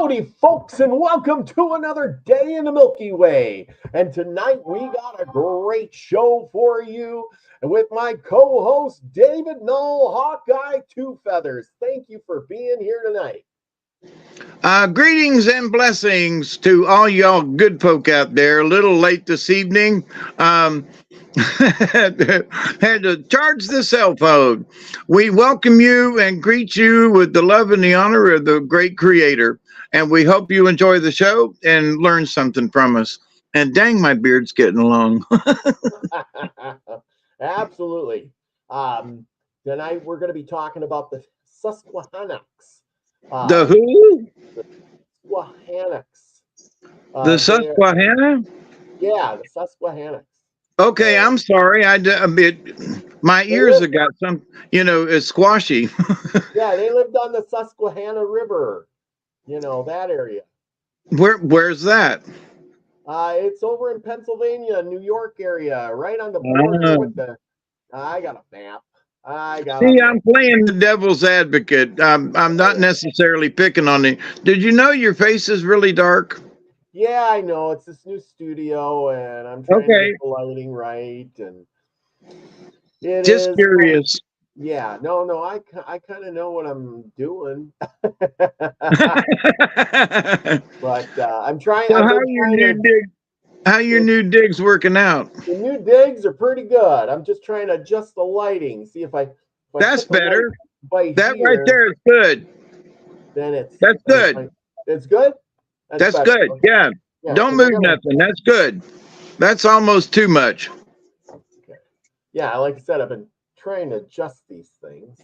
Howdy, folks, and welcome to another day in the Milky Way. And tonight we got a great show for you with my co-host David Null, Hawkeye Two Feathers. Thank you for being here tonight. Greetings and blessings to all y'all good folk out there. A little late this evening. Had to charge the cell phone. We welcome you and greet you with the love and the honor of the great creator. And we hope you enjoy the show and learn something from us. And dang, my beard's getting long. Absolutely. Tonight we're going to be talking about the Susquehannocks. The who? Susquehannocks. The Susquehanna? Yeah, the Susquehannocks. Okay, I'm sorry. My ears have got some, it's squashy. Yeah, they lived on the Susquehanna River, that area. Where's that? It's over in Pennsylvania, New York area, right on the border with the. I got a map. I'm playing the devil's advocate. I'm not necessarily picking on you. Did you know your face is really dark? Yeah, I know. It's this new studio, and I'm trying to get the lighting right, and just curious. Yeah, no, I kind of know what I'm doing, but I'm trying. So how your new digs working out? The new digs are pretty good. I'm just trying to adjust the lighting, see if I that's better. That here, right there is good. Then that's good. It's good. That's good. Yeah. Don't move nothing. That's good. That's almost too much. Okay. Yeah, like I said, I've been trying to adjust these things.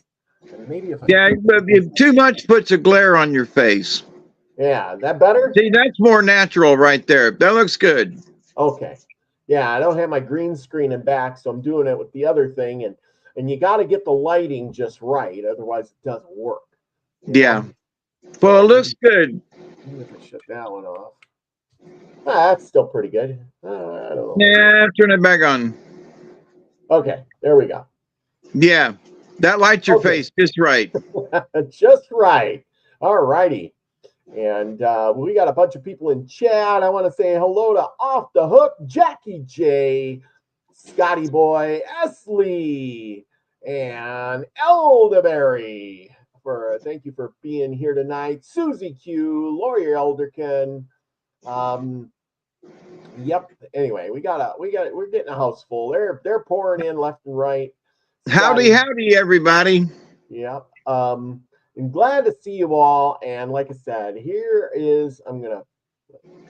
And maybe if too much puts a glare on your face. Yeah, that better? See, that's more natural right there. That looks good. Okay. Yeah, I don't have my green screen in back, so I'm doing it with the other thing, and you got to get the lighting just right, otherwise it doesn't work. Yeah. Well, it looks good. Let me shut that one off. That's still pretty good. I don't know. Yeah, turn it back on. Okay, there we go. Yeah, that lights your face just right. Just right. All righty. And we got a bunch of people in chat. I want to say hello to Off the Hook, Jackie J, Scotty Boy, Esley, and Elderberry. Thank you for being here tonight. Susie Q, Lori Elderkin. Yep. Anyway, we're getting a house full. They're pouring in left and right. Scotty. Howdy, everybody. Yep. I'm glad to see you all. And like I said, the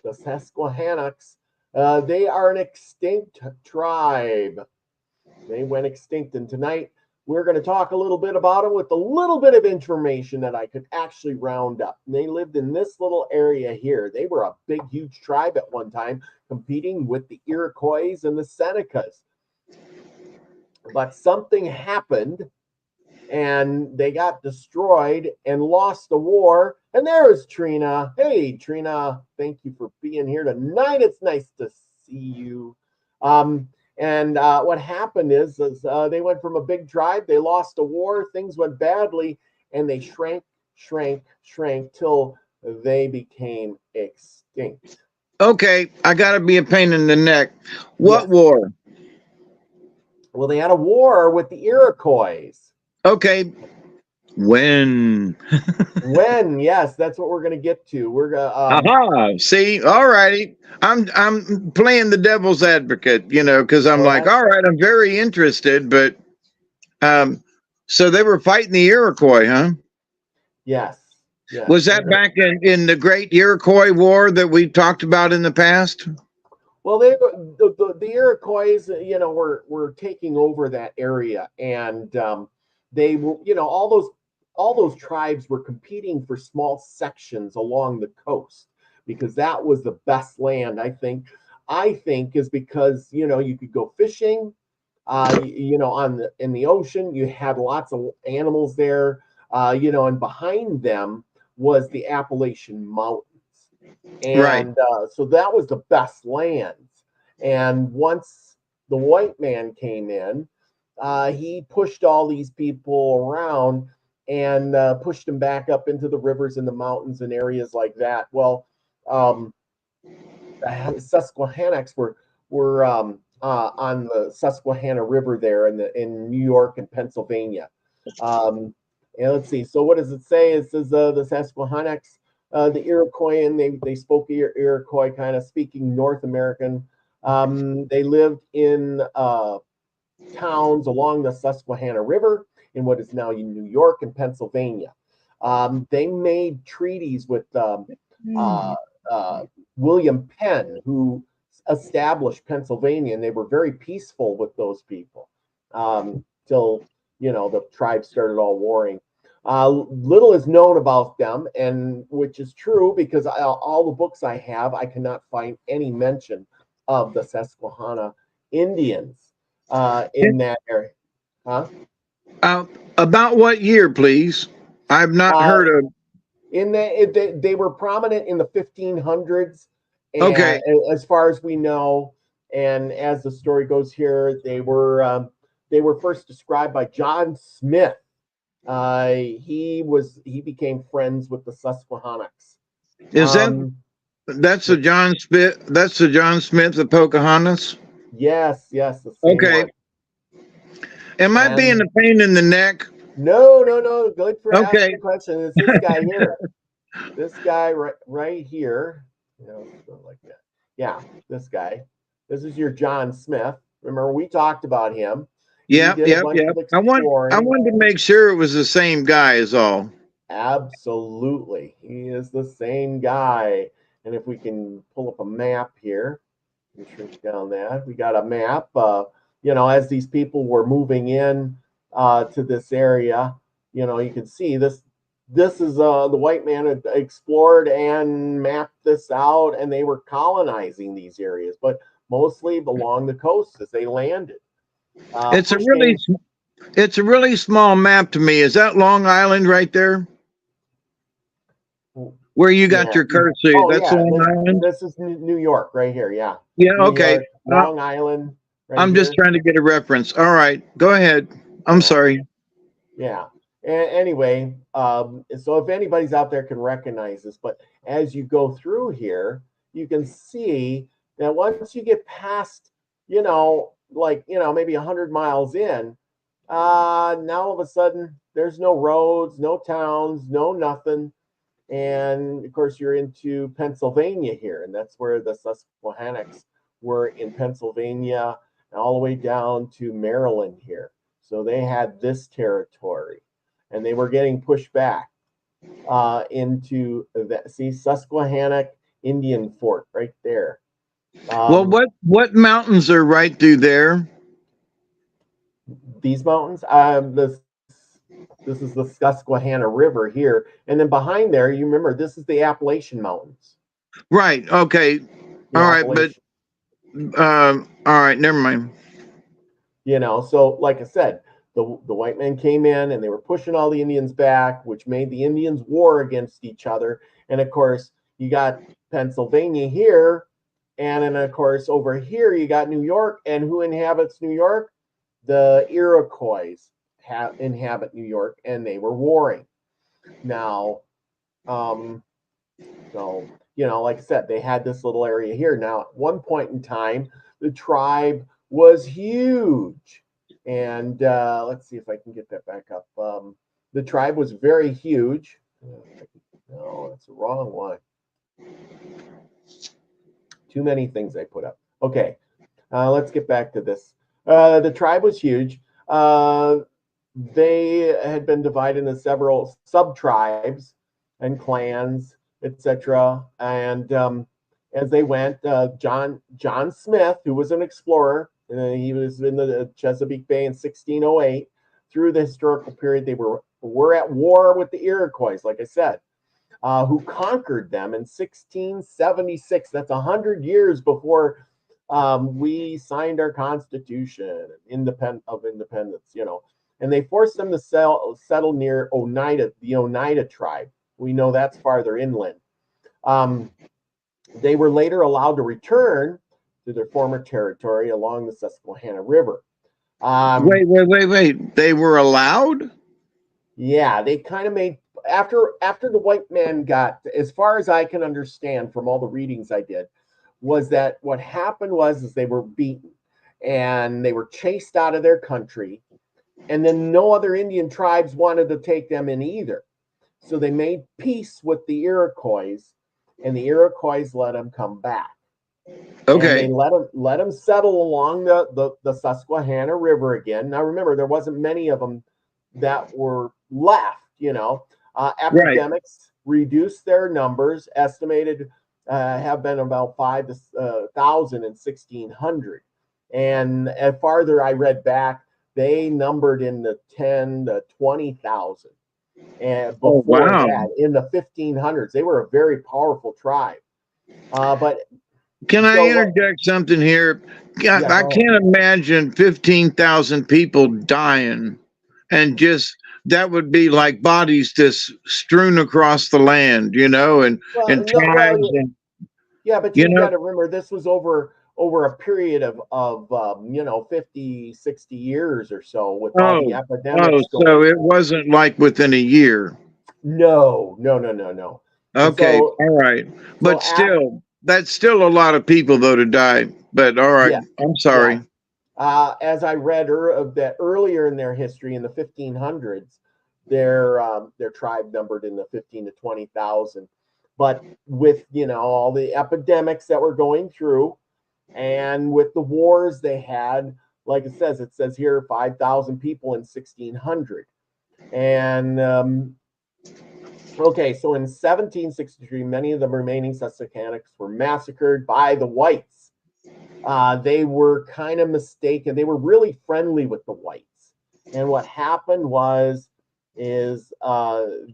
Susquehannocks. They are an extinct tribe. They went extinct, and tonight we're going to talk a little bit about them with a little bit of information that I could actually round up. And they lived in this little area here. They were a big, huge tribe at one time, competing with the Iroquois and the Senecas. But something happened, and they got destroyed and lost the war. And there is Trina. Hey, Trina, thank you for being here tonight. It's nice to see you. And what happened is they went from a big tribe, they lost a war, things went badly, and they shrank till they became extinct. Okay, I got to be a pain in the neck. What war? Well, they had a war with the Iroquois. Okay. When? When? Yes, that's what we're going to get to. We're gonna. See, all righty. I'm playing the devil's advocate, because I'm like, all right, I'm very interested, but so they were fighting the Iroquois, huh? Yes. Yes. Was that back in the Great Iroquois War that we talked about in the past? Well, the Iroquois, were taking over that area, and they were, all those tribes were competing for small sections along the coast because that was the best land. I think is because you could go fishing, in the ocean. You had lots of animals there, and behind them was the Appalachian Mountains. And so that was the best lands. And once the white man came in, he pushed all these people around, and pushed them back up into the rivers and the mountains and areas like that. Well, the Susquehannocks were on the Susquehanna River there in New York and Pennsylvania. And let's see. So what does it say? It says the Susquehannocks, the Iroquois, and they spoke Iroquois, kind of speaking North American. They lived in towns along the Susquehanna River in what is now New York and Pennsylvania. They made treaties with William Penn, who established Pennsylvania, and they were very peaceful with those people till the tribes started all warring. Little is known about them, and which is true because all the books I have, I cannot find any mention of the Susquehanna Indians in that area. Huh? About what year, please? I've not heard of. They were prominent in the 1500s. And okay. As far as we know, and as the story goes here, they were first described by John Smith. He became friends with the Susquehannocks. Is that's the John Smith? That's the John Smith of Pocahontas. Yes, the same okay. one. Am I being a pain in the neck? No. Good for asking the question. It's this guy here. This guy right here. Like that. Yeah, this guy. This is your John Smith. Remember, we talked about him. Yeah. I wanted to make sure it was the same guy is all. Absolutely. He is the same guy. And if we can pull up a map here, we shrink down that. We got a map. As these people were moving in to this area, you can see this. This is the white man had explored and mapped this out, and they were colonizing these areas, but mostly along the coast as they landed. It's a really small map to me. Is that Long Island right there? Where you got your cursor? That's Long Island. This is New York right here. Yeah. Yeah. New okay. York, Long Island. Right I'm just trying to get a reference. All right, go ahead. I'm sorry. Yeah. Anyway, so if anybody's out there can recognize this, but as you go through here, you can see that once you get past, maybe 100 miles in, now all of a sudden there's no roads, no towns, no nothing. And of course, you're into Pennsylvania here, and that's where the Susquehannocks were in Pennsylvania, all the way down to Maryland here. So they had this territory. And they were getting pushed back into that. See, Susquehannock Indian Fort right there. Well, what mountains are right through there? These mountains. This is the Susquehanna River here, and then behind there, you remember this is the Appalachian Mountains. Right. Okay. All right, but all right. Never mind. So like I said. The white men came in and they were pushing all the Indians back, which made the Indians war against each other. And of course, you got Pennsylvania here. And then, of course, over here, you got New York. And who inhabits New York? The Iroquois inhabit New York, and they were warring. Now, like I said, they had this little area here. Now, at one point in time, the tribe was huge. And let's see if I can get that back up. The tribe was very huge. No, that's the wrong one. Too many things I put up. Okay, let's get back to this. The tribe was huge. They had been divided into several sub-tribes and clans, etc. And as they went, John Smith, who was an explorer, he was in the Chesapeake Bay in 1608. Through the historical period, they were at war with the Iroquois, like I said, who conquered them in 1676. That's 100 years before we signed our Constitution of independence, And they forced them to settle near Oneida, the Oneida tribe. We know that's farther inland. They were later allowed to return to their former territory along the Susquehanna River. Wait. They were allowed? Yeah, they kind of made after the white man got, as far as I can understand from all the readings I did, was that what happened was is they were beaten and they were chased out of their country, and then no other Indian tribes wanted to take them in either. So they made peace with the Iroquois, and the Iroquois let them come back. And they Okay. let them settle along the Susquehanna River again. Now remember, there wasn't many of them that were left. Right. Epidemics reduced their numbers, estimated have been about 5,000 in 1600. And as farther I read back, they numbered in the 10 to 20,000. And Oh, before wow. that, in the 1500s, they were a very powerful tribe. But Can I so, interject something here? God, yeah, I go ahead. can't imagine 15,000 people dying and just that would be like bodies just strewn across the land, and Well, no, well, tribes and yeah, but you you know got to remember this was over a period of 50, 60 years or so with all the oh epidemics so going. it wasn't like within a year. No, no, no, no, no. Okay, So all right. so But after, still, that's still a lot of people though to die. But all right, yeah, I'm yeah. sorry. As I read of that earlier in their history in the 1500s, their tribe numbered in the 15 to 20,000. But with all the epidemics that were going through, and with the wars they had, like it says here 5,000 people in 1600. And okay, so in 1763, many of the remaining Susquehannocks were massacred by the whites. They were kind of mistaken. They were really friendly with the whites, and what happened was is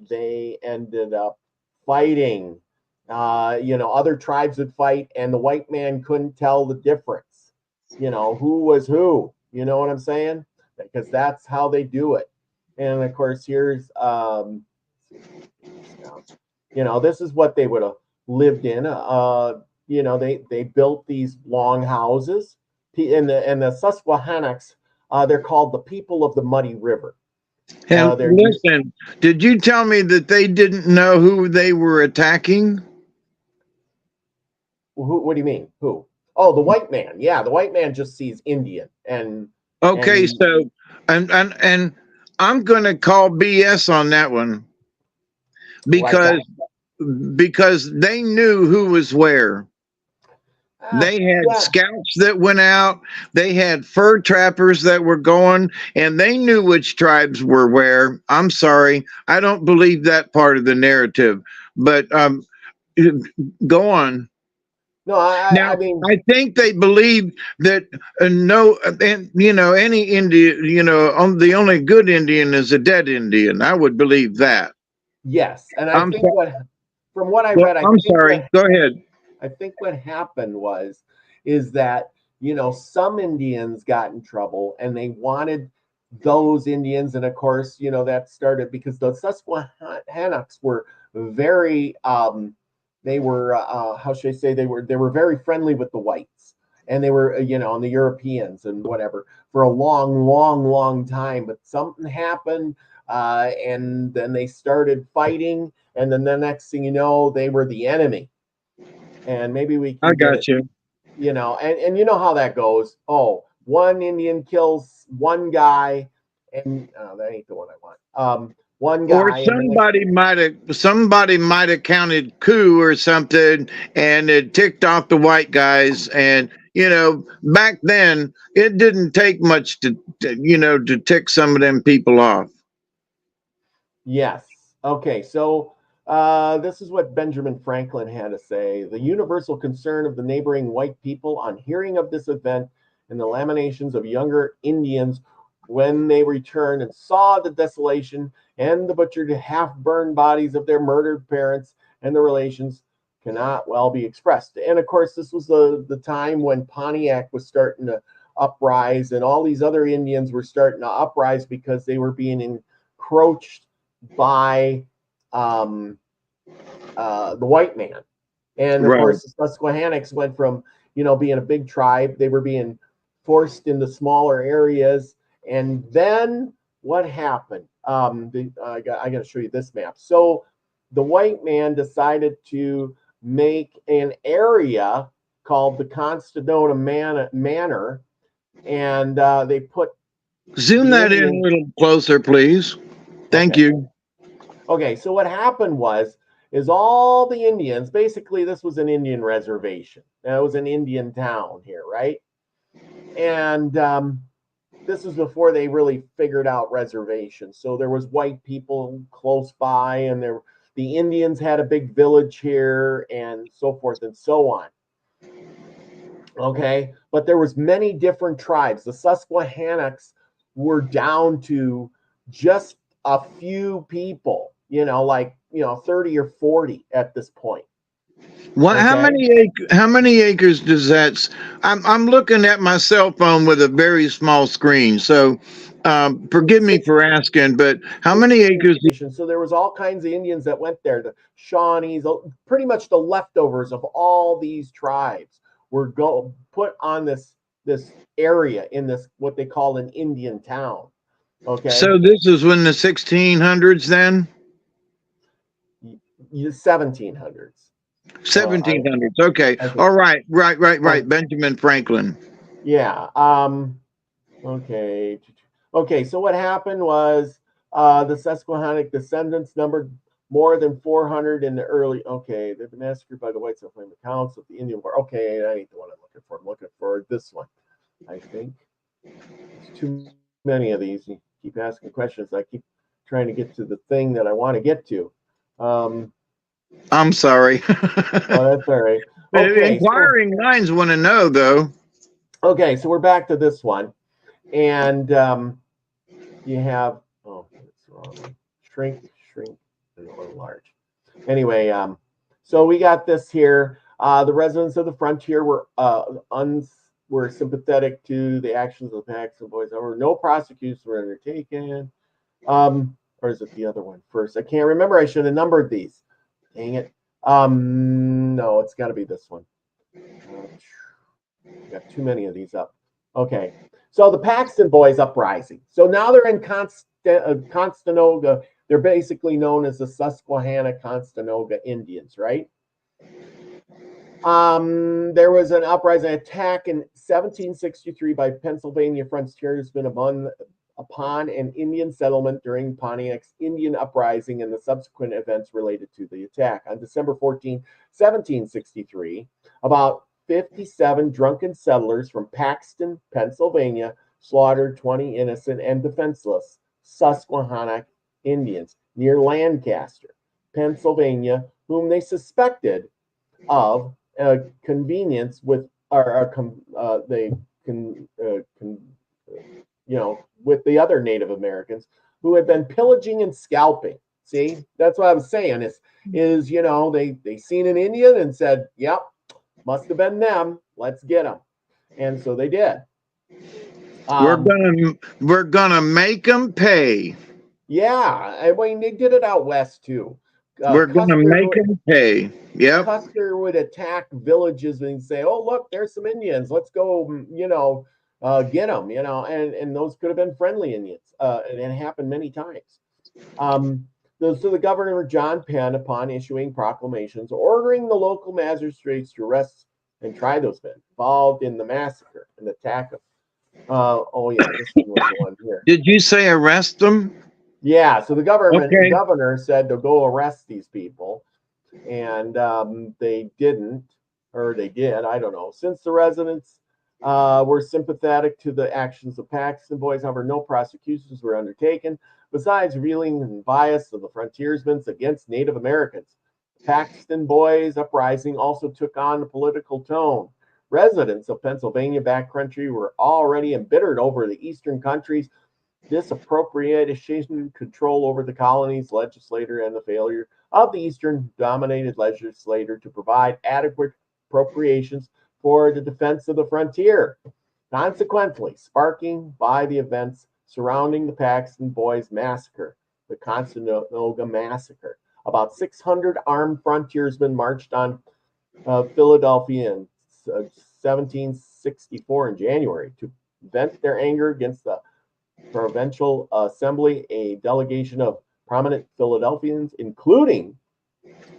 they ended up fighting. Other tribes would fight, and the white man couldn't tell the difference. Who was who. You know what I'm saying? Because that's how they do it. And of course, here's this is what they would have lived in. They built these long houses. And the Susquehannocks, they're called the people of the Muddy River. And They're listen, did you tell me that they didn't know who they were attacking? who? What do you mean? Who? Oh, the white man. Yeah, the white man just sees Indian Okay, and so and I'm going to call BS on that one like that. because they knew who was where. They had Yeah. scouts that went out. They had fur trappers that were going, and they knew which tribes were where. I'm sorry, I don't believe that part of the narrative. But go on. No, I Now, mean, I think they believed that no, and any Indian, the only good Indian is a dead Indian. I would believe that. yes, and I I'm think so, from what I well, read, I I'm think sorry. Go ahead. what happened is that some Indians got in trouble and they wanted those Indians, and of course that started because the Susquehannocks were very they were how should I say, they were very friendly with the whites, and they were and the Europeans and whatever for a long, long, long time. But something happened, and then they started fighting, and then the next thing you know, they were the enemy. And maybe we I can get it, got you. and you know how that goes. Oh, one Indian kills one guy, and that ain't the one I want. One Or guy, and the next. somebody might have counted coup or something, and it ticked off the white guys. And back then it didn't take much to tick some of them people off. Yes. Okay. So this is what Benjamin Franklin had to say. The universal concern of the neighboring white people on hearing of this event and the lamentations of younger Indians when they returned and saw the desolation and the butchered, half burned bodies of their murdered parents and the relations cannot well be expressed. And of course, this was the time when Pontiac was starting to uprise, and all these other Indians were starting to uprise because they were being encroached by um, the white man. And of Right. course, the Susquehannocks went from being a big tribe, they were being forced into smaller areas, and then what happened? I got to show you this map. So the white man decided to make an area called the Constantinople Manor, and they put Zoom the that in a Indians. little closer, please. Thank Okay. you. Okay, so what happened is all the Indians, basically this was an Indian reservation. It was an Indian town here, right? And this was before they really figured out reservations. So there was white people close by, and the Indians had a big village here, and so forth and so on. Okay, but there was many different tribes. The Susquehannocks were down to just a few people, like 30 or 40 at this point. What? Okay. How many acres does that? I'm looking at my cell phone with a very small screen, so forgive me for asking, but how many 16 acres? nations. So there was all kinds of Indians that went there. The Shawnees, pretty much the leftovers of all these tribes were put on this area in this what they call an Indian town. Okay, So this is when the 1600s, then 1700s. 1700s. Okay, I think. all right, right. Um, Benjamin Franklin. yeah. Okay. Okay. So what happened was the Susquehannock descendants numbered more than 400 in the early. Okay, they've been massacred by the whites of flame accounts of the Indian War. Okay, that ain't the one I'm looking for. I'm looking for this one. I think there's too many of these. You keep asking questions. I keep trying to get to the thing that I want to get to. I'm sorry. Oh, that's all right. Okay, so Inquiring minds want to know, though. so we're back to this one, and you have it's wrong. Shrink, and enlarge. Anyway, so we got this here. The residents of the frontier were sympathetic to the actions of the Paxton boys. However, no prosecutions were undertaken. Or is it the other one first? I can't remember. I should have numbered these. Dang it. No, it's got to be this one. Got too many of these up. Okay, so the Paxton Boys uprising. So now they're in Constantinople. They're basically known as the Susquehanna Constantinople Indians, right? There was an uprising attack in 1763 by Pennsylvania frontiersmen upon an Indian settlement during Pontiac's Indian uprising and the subsequent events related to the attack. On December 14, 1763, about 57 drunken settlers from Paxton, Pennsylvania, slaughtered 20 innocent and defenseless Susquehannock Indians near Lancaster, Pennsylvania, whom they suspected of convenience with, with the other Native Americans who had been pillaging and scalping. See, that's what I was saying. They seen an Indian and said, "Yep, must have been them. Let's get them," and so they did. We're gonna make them pay. Yeah, I mean they did it out west too. We're gonna make them pay. Yep. Custer would attack villages and say, "Oh, look, there's some Indians. Let's go, get them." And those could have been friendly Indians. And it happened many times. So the governor John Penn, upon issuing proclamations ordering the local magistrates to arrest and try those men involved in the massacre and attack of. This one was the one here. Did you say arrest them? Yeah, so the governor said to go arrest these people, and they didn't, or they did, I don't know. Since the residents were sympathetic to the actions of Paxton Boys, however, no prosecutions were undertaken, besides revealing the bias of the frontiersmen against Native Americans. Paxton Boys uprising also took on a political tone. Residents of Pennsylvania backcountry were already embittered over the eastern countries disappropriation control over the colonies legislature and the failure of the Eastern dominated legislature to provide adequate appropriations for the defense of the frontier. Consequently, sparking by the events surrounding the Paxton Boys massacre, the Constantinople massacre, about 600 armed frontiersmen marched on Philadelphia in 1764 in January to vent their anger against the Provincial Assembly, a delegation of prominent Philadelphians, including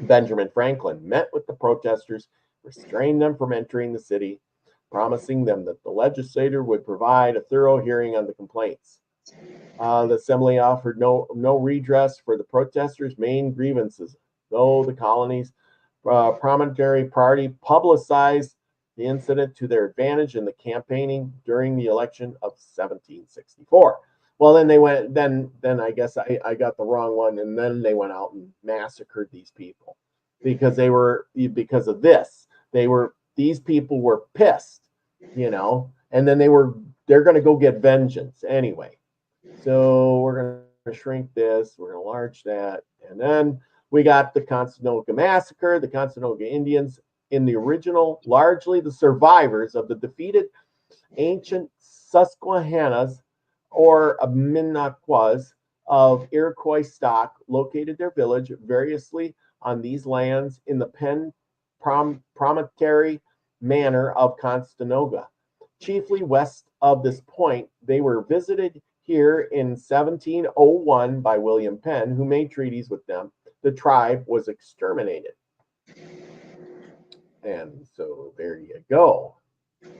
Benjamin Franklin, met with the protesters, restrained them from entering the city, promising them that the legislature would provide a thorough hearing on the complaints. The assembly offered no redress for the protesters' main grievances, though the colony's promontory party publicized the incident to their advantage in the campaigning during the election of 1764. Well, then they went. Then I guess I got the wrong one, and then they went out and massacred these people because because of this. These people were pissed, and then they're going to go get vengeance anyway. So we're going to shrink this, we're going to enlarge that, and then we got the Conestoga Massacre. The Conestoga Indians, in the original, largely the survivors of the defeated ancient Susquehannas or Minnequas of Iroquois stock, located their village variously on these lands in the Penn promontory manor of Conestoga. Chiefly west of this point, they were visited here in 1701 by William Penn, who made treaties with them. The tribe was exterminated. And so there you go.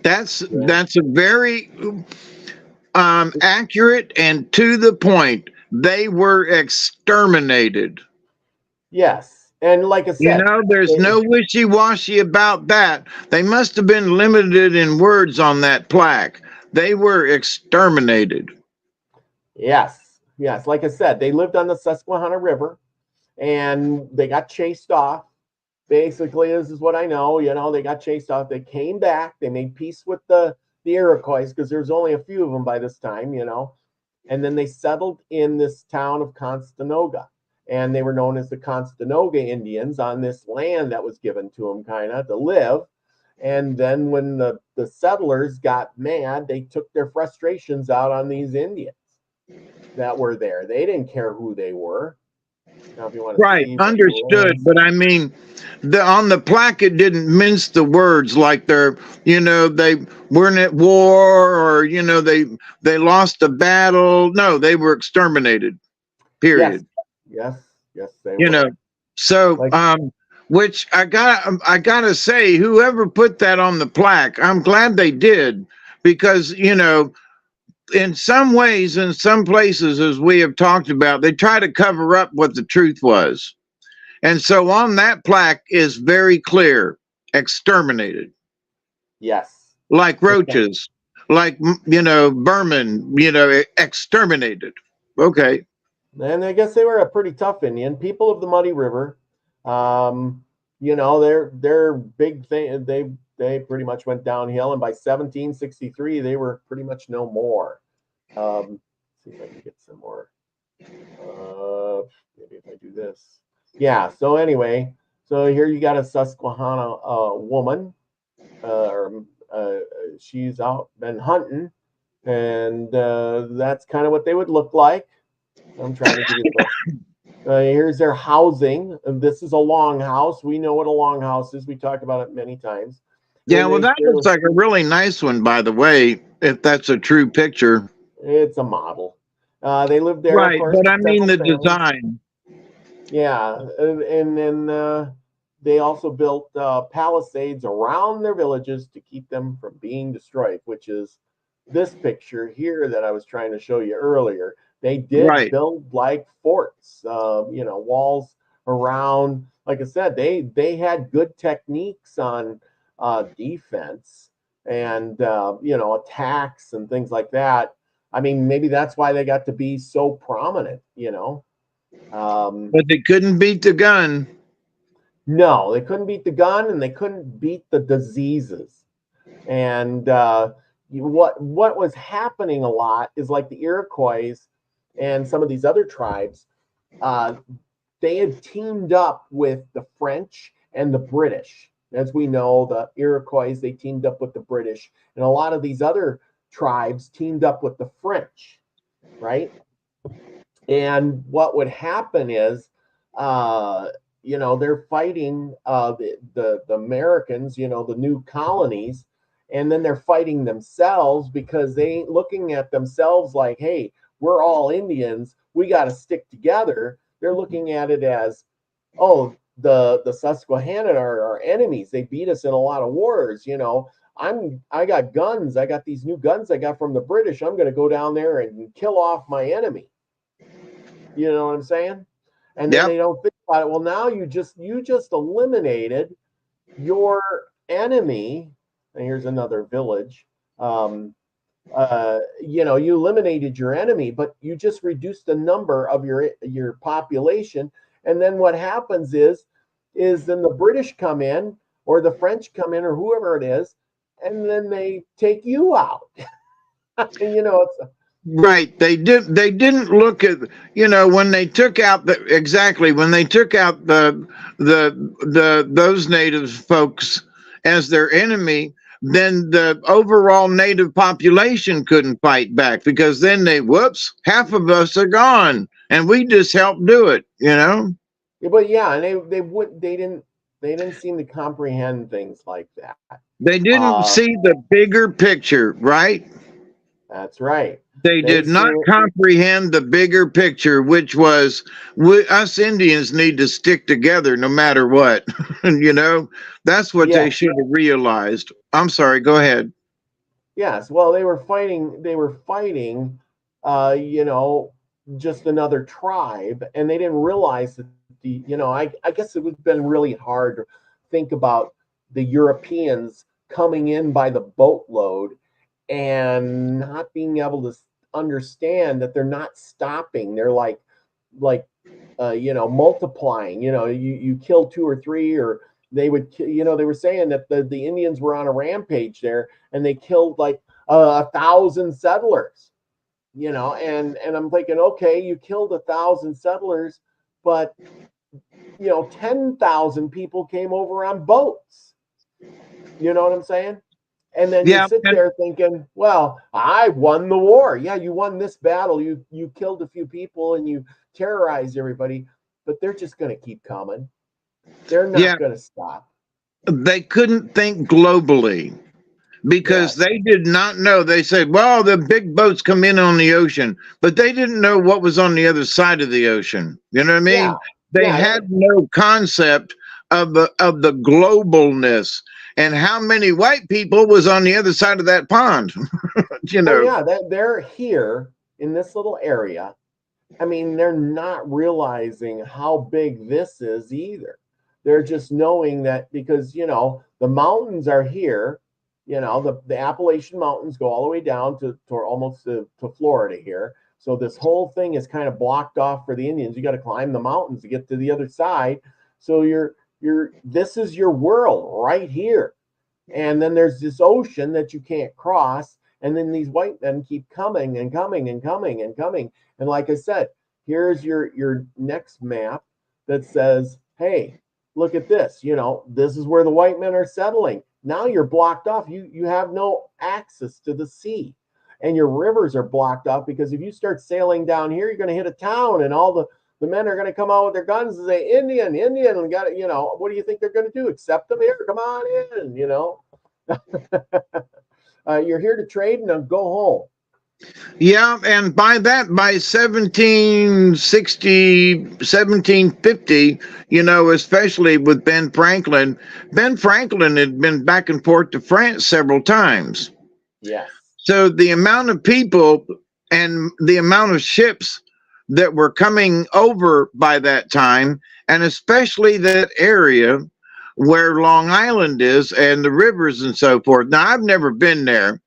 That's a very accurate and to the point. They were exterminated. Yes. And like I said, there's no wishy-washy about that. They must have been limited in words on that plaque. They were exterminated. Yes. Yes. Like I said, they lived on the Susquehanna River and they got chased off. Basically, this is what I know. They got chased off. They came back. They made peace with the Iroquois because there's only a few of them by this time, And then they settled in this town of Conestoga. And they were known as the Conestoga Indians on this land that was given to them kind of to live. And then when the settlers got mad, they took their frustrations out on these Indians that were there. They didn't care who they were. Now, if you want to right, understood. But I mean, on the plaque, it didn't mince the words like they weren't at war or they lost a battle. No, they were exterminated. Period. Yes, they were. So which I gotta say, whoever put that on the plaque, I'm glad they did, because in some ways, in some places, as we have talked about, they try to cover up what the truth was. And so on that plaque is very clear, exterminated. Yes. Like roaches, like, Berman, exterminated. Okay. And I guess they were a pretty tough Indian. People of the Muddy River, their big thing, they pretty much went downhill. And by 1763, they were pretty much no more. See if I can get some more. Maybe if I do this. Yeah. So anyway, so here you got a Susquehanna woman. She's out been hunting, and that's kind of what they would look like. I'm trying to give you here's their housing. This is a longhouse. We know what a longhouse is. We talked about it many times. Yeah, well, that looks like a really nice one, by the way, if that's a true picture. It's a model. They lived there, right? Of course, but I mean the families. Design. Yeah, and then they also built palisades around their villages to keep them from being destroyed, which is this picture here that I was trying to show you earlier. They did build like forts, walls around. Like I said, they had good techniques on defense and attacks and things like that. I mean, maybe that's why they got to be so prominent. But they couldn't beat the gun. No, they couldn't beat the gun, and they couldn't beat the diseases. And what was happening a lot is like the Iroquois and some of these other tribes, they had teamed up with the French and the British. As we know, the Iroquois, they teamed up with the British, and a lot of these other tribes teamed up with the French, right? And what would happen is, they're fighting the Americans, the new colonies, and then they're fighting themselves because they ain't looking at themselves like, hey, we're all Indians, we got to stick together. They're looking at it as, oh, the Susquehanna are our enemies. They beat us in a lot of wars. I got guns. I got these new guns I got from the British. I'm going to go down there and kill off my enemy. You know what I'm saying? And then they don't think about it. Well, now you just eliminated your enemy. And here's another village. You eliminated your enemy, but you just reduced the number of your population. And then what happens is then the British come in, or the French come in, or whoever it is, and then they take you out. It's right. They didn't look at, when they took out those native folks as their enemy, then the overall native population couldn't fight back, because then half of us are gone, and we just helped do it. But yeah, and they didn't seem to comprehend things like that. They didn't see the bigger picture, right? That's right. They did not comprehend the bigger picture, which was us Indians need to stick together no matter what. That's what they should have realized. I'm sorry, go ahead. Yes, well, they were fighting, just another tribe, and they didn't realize that I guess it would have been really hard to think about the Europeans coming in by the boatload and not being able to understand that they're not stopping. They're like multiplying. You kill 2 or 3, or they would, they were saying that the Indians were on a rampage there, and they killed like 1,000 settlers. And I'm thinking, okay, you killed 1,000 settlers, but 10,000 people came over on boats. You know what I'm saying? And then you sit there thinking, well, I won the war. Yeah, you won this battle. You killed a few people and you terrorized everybody, but they're just going to keep coming. They're not going to stop. They couldn't think globally, because they did not know. They said, well, the big boats come in on the ocean, but they didn't know what was on the other side of the ocean. You know what I mean? Yeah. They had no concept of the globalness and how many white people was on the other side of that pond. They're here in this little area. I mean, they're not realizing how big this is either. They're just knowing that because, the mountains are here, the Appalachian Mountains go all the way down to almost to Florida here. So this whole thing is kind of blocked off for the Indians. You got to climb the mountains to get to the other side. So this is your world right here. And then there's this ocean that you can't cross. And then these white men keep coming and coming and coming and coming. And like I said, here's your next map that says, hey, look at this. This is where the white men are settling. Now you're blocked off. You have no access to the sea. And your rivers are blocked off, because if you start sailing down here, you're going to hit a town, and all the men are going to come out with their guns and say, Indian, and got it. What do you think they're going to do? Accept them here? Come on in, you're here to trade, and go home. Yeah, and by 1760, 1750, especially with Ben Franklin had been back and forth to France several times. Yes. So the amount of people and the amount of ships that were coming over by that time, and especially that area where Long Island is and the rivers and so forth. Now, I've never been there.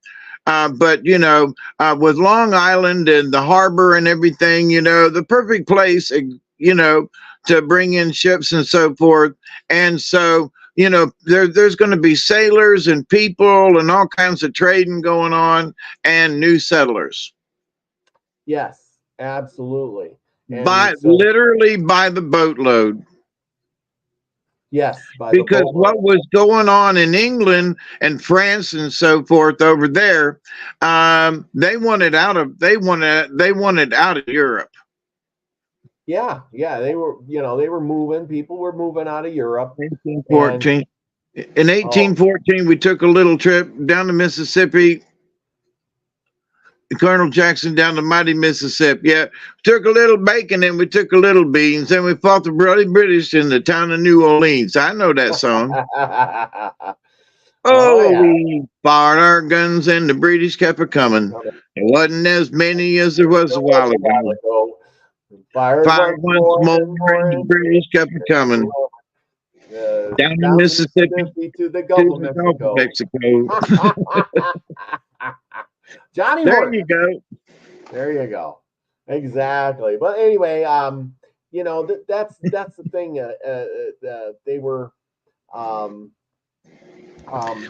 But with Long Island and the harbor and everything, the perfect place, to bring in ships and so forth. And so, there's going to be sailors and people and all kinds of trading going on, and new settlers. Yes, absolutely. Literally by the boatload. Yes, because what was going on in England and France and so forth over there, they wanted out of Europe. Yeah, they were moving. People were moving out of Europe. 1914. In 1814, we took a little trip down to Mississippi. Colonel Jackson down the mighty Mississippi. Yeah, took a little bacon and we took a little beans and we fought the bloody British in the town of New Orleans. I know that song. Oh, yeah. We fired our guns and the British kept a coming. It wasn't as many as there was a while ago. Fired once more and the British kept a coming. Down in Mississippi to the Gulf of Mexico. Johnny there Horton. you go. There you go. Exactly. But anyway, you know, that's the thing. They were well,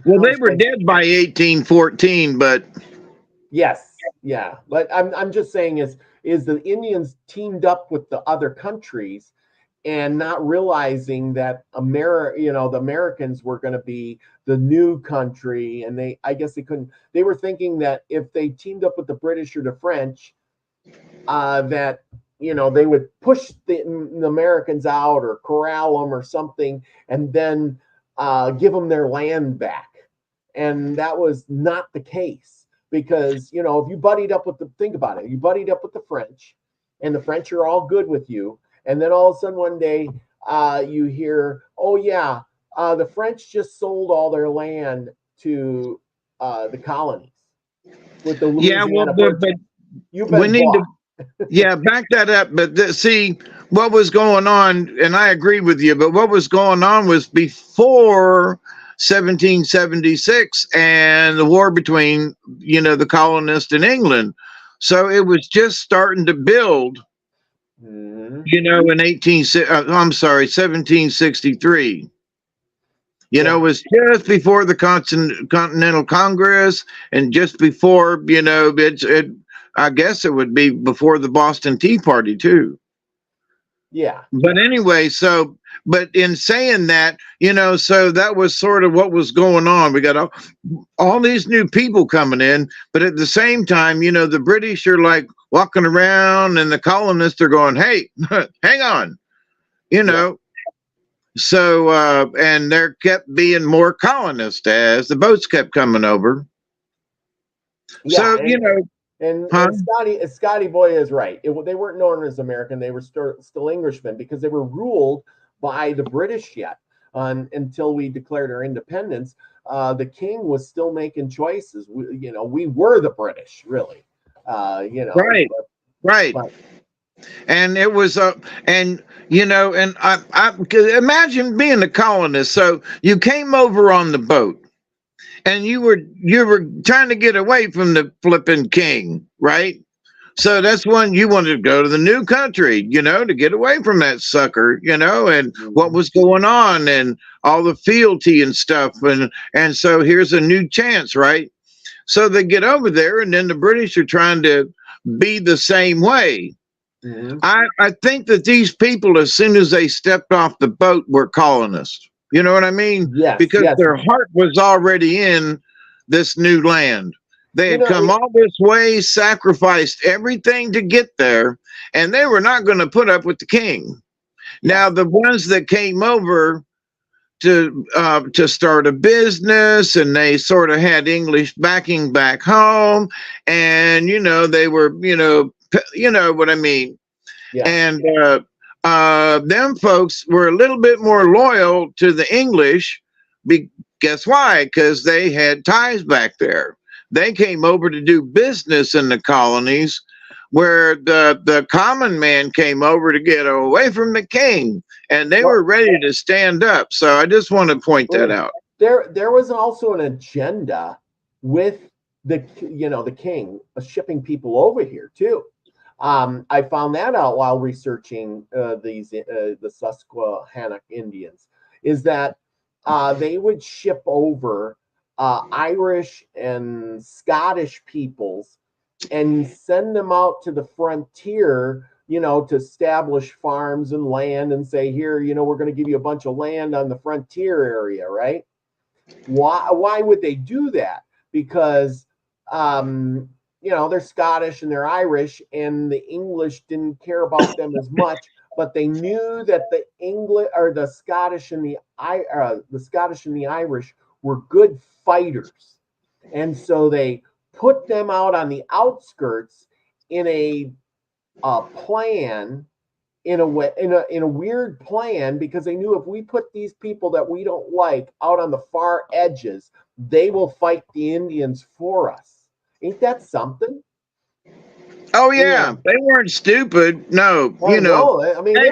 they were dead by 1814, but yes, yeah. But I'm just saying is the Indians teamed up with the other countries and not realizing that the Americans were going to be the new country, and I guess they were thinking that if they teamed up with the British or the French, that they would push the Americans out or corral them or something, and then give them their land back. And that was not the case, because if you buddied up with think about it, you buddied up with the French, and the French are all good with you. And then all of a sudden one day you hear, oh, yeah, the French just sold all their land to the colonies with the Louisiana. But we need to back that up. But see, what was going on, and I agree with you, but what was going on was before 1776 and the war between, the colonists and England. So it was just starting to build. In 1763, it was just before the Continental Congress, and just before, I guess it would be before the Boston Tea Party too. Yeah. But anyway, but in saying that, so that was sort of what was going on. We got all these new people coming in, but at the same time, the British are like walking around and the colonists are going, hey, hang on, So, and there kept being more colonists as the boats kept coming over. Yeah, so, And Scotty Boy is right. They weren't known as American. They were still Englishmen, because they were ruled by the British yet until we declared our independence. The king was still making choices. We were the British, really. Right. But, and it was and I imagine being a colonist. So you came over on the boat, and you were trying to get away from the flipping king, right? So that's when you wanted to go to the new country, to get away from that sucker, and what was going on and all the fealty and stuff. And so here's a new chance, right? So they get over there, and then the British are trying to be the same way. Mm-hmm. I think that these people, as soon as they stepped off the boat, were colonists. You know what I mean? Yes. Because their heart was already in this new land. They had come all this way, sacrificed everything to get there, and they were not going to put up with the king. Now, the ones that came over to start a business, and they sort of had English backing back home, and they were what I mean. Yeah. And them folks were a little bit more loyal to the English. Guess why? Because they had ties back there. They came over to do business in the colonies, where the common man came over to get away from the king, and they were ready to stand up. So I just want to point that out. There was also an agenda with the king shipping people over here too. I found that out while researching the Susquehannock Indians, is that they would ship over Irish and Scottish peoples and send them out to the frontier, to establish farms and land, and say, here, we're going to give you a bunch of land on the frontier area, right? Why would they do that? Because they're Scottish and they're Irish, and the English didn't care about them as much but they knew that the English or the Scottish and the Scottish and the Irish were good fighters, and so they put them out on the outskirts in a plan, in a way, in a weird plan, because they knew if we put these people that we don't like out on the far edges, they will fight the Indians for us. Ain't that something? Oh You yeah, know, they weren't stupid. No, I know. I mean, Hey,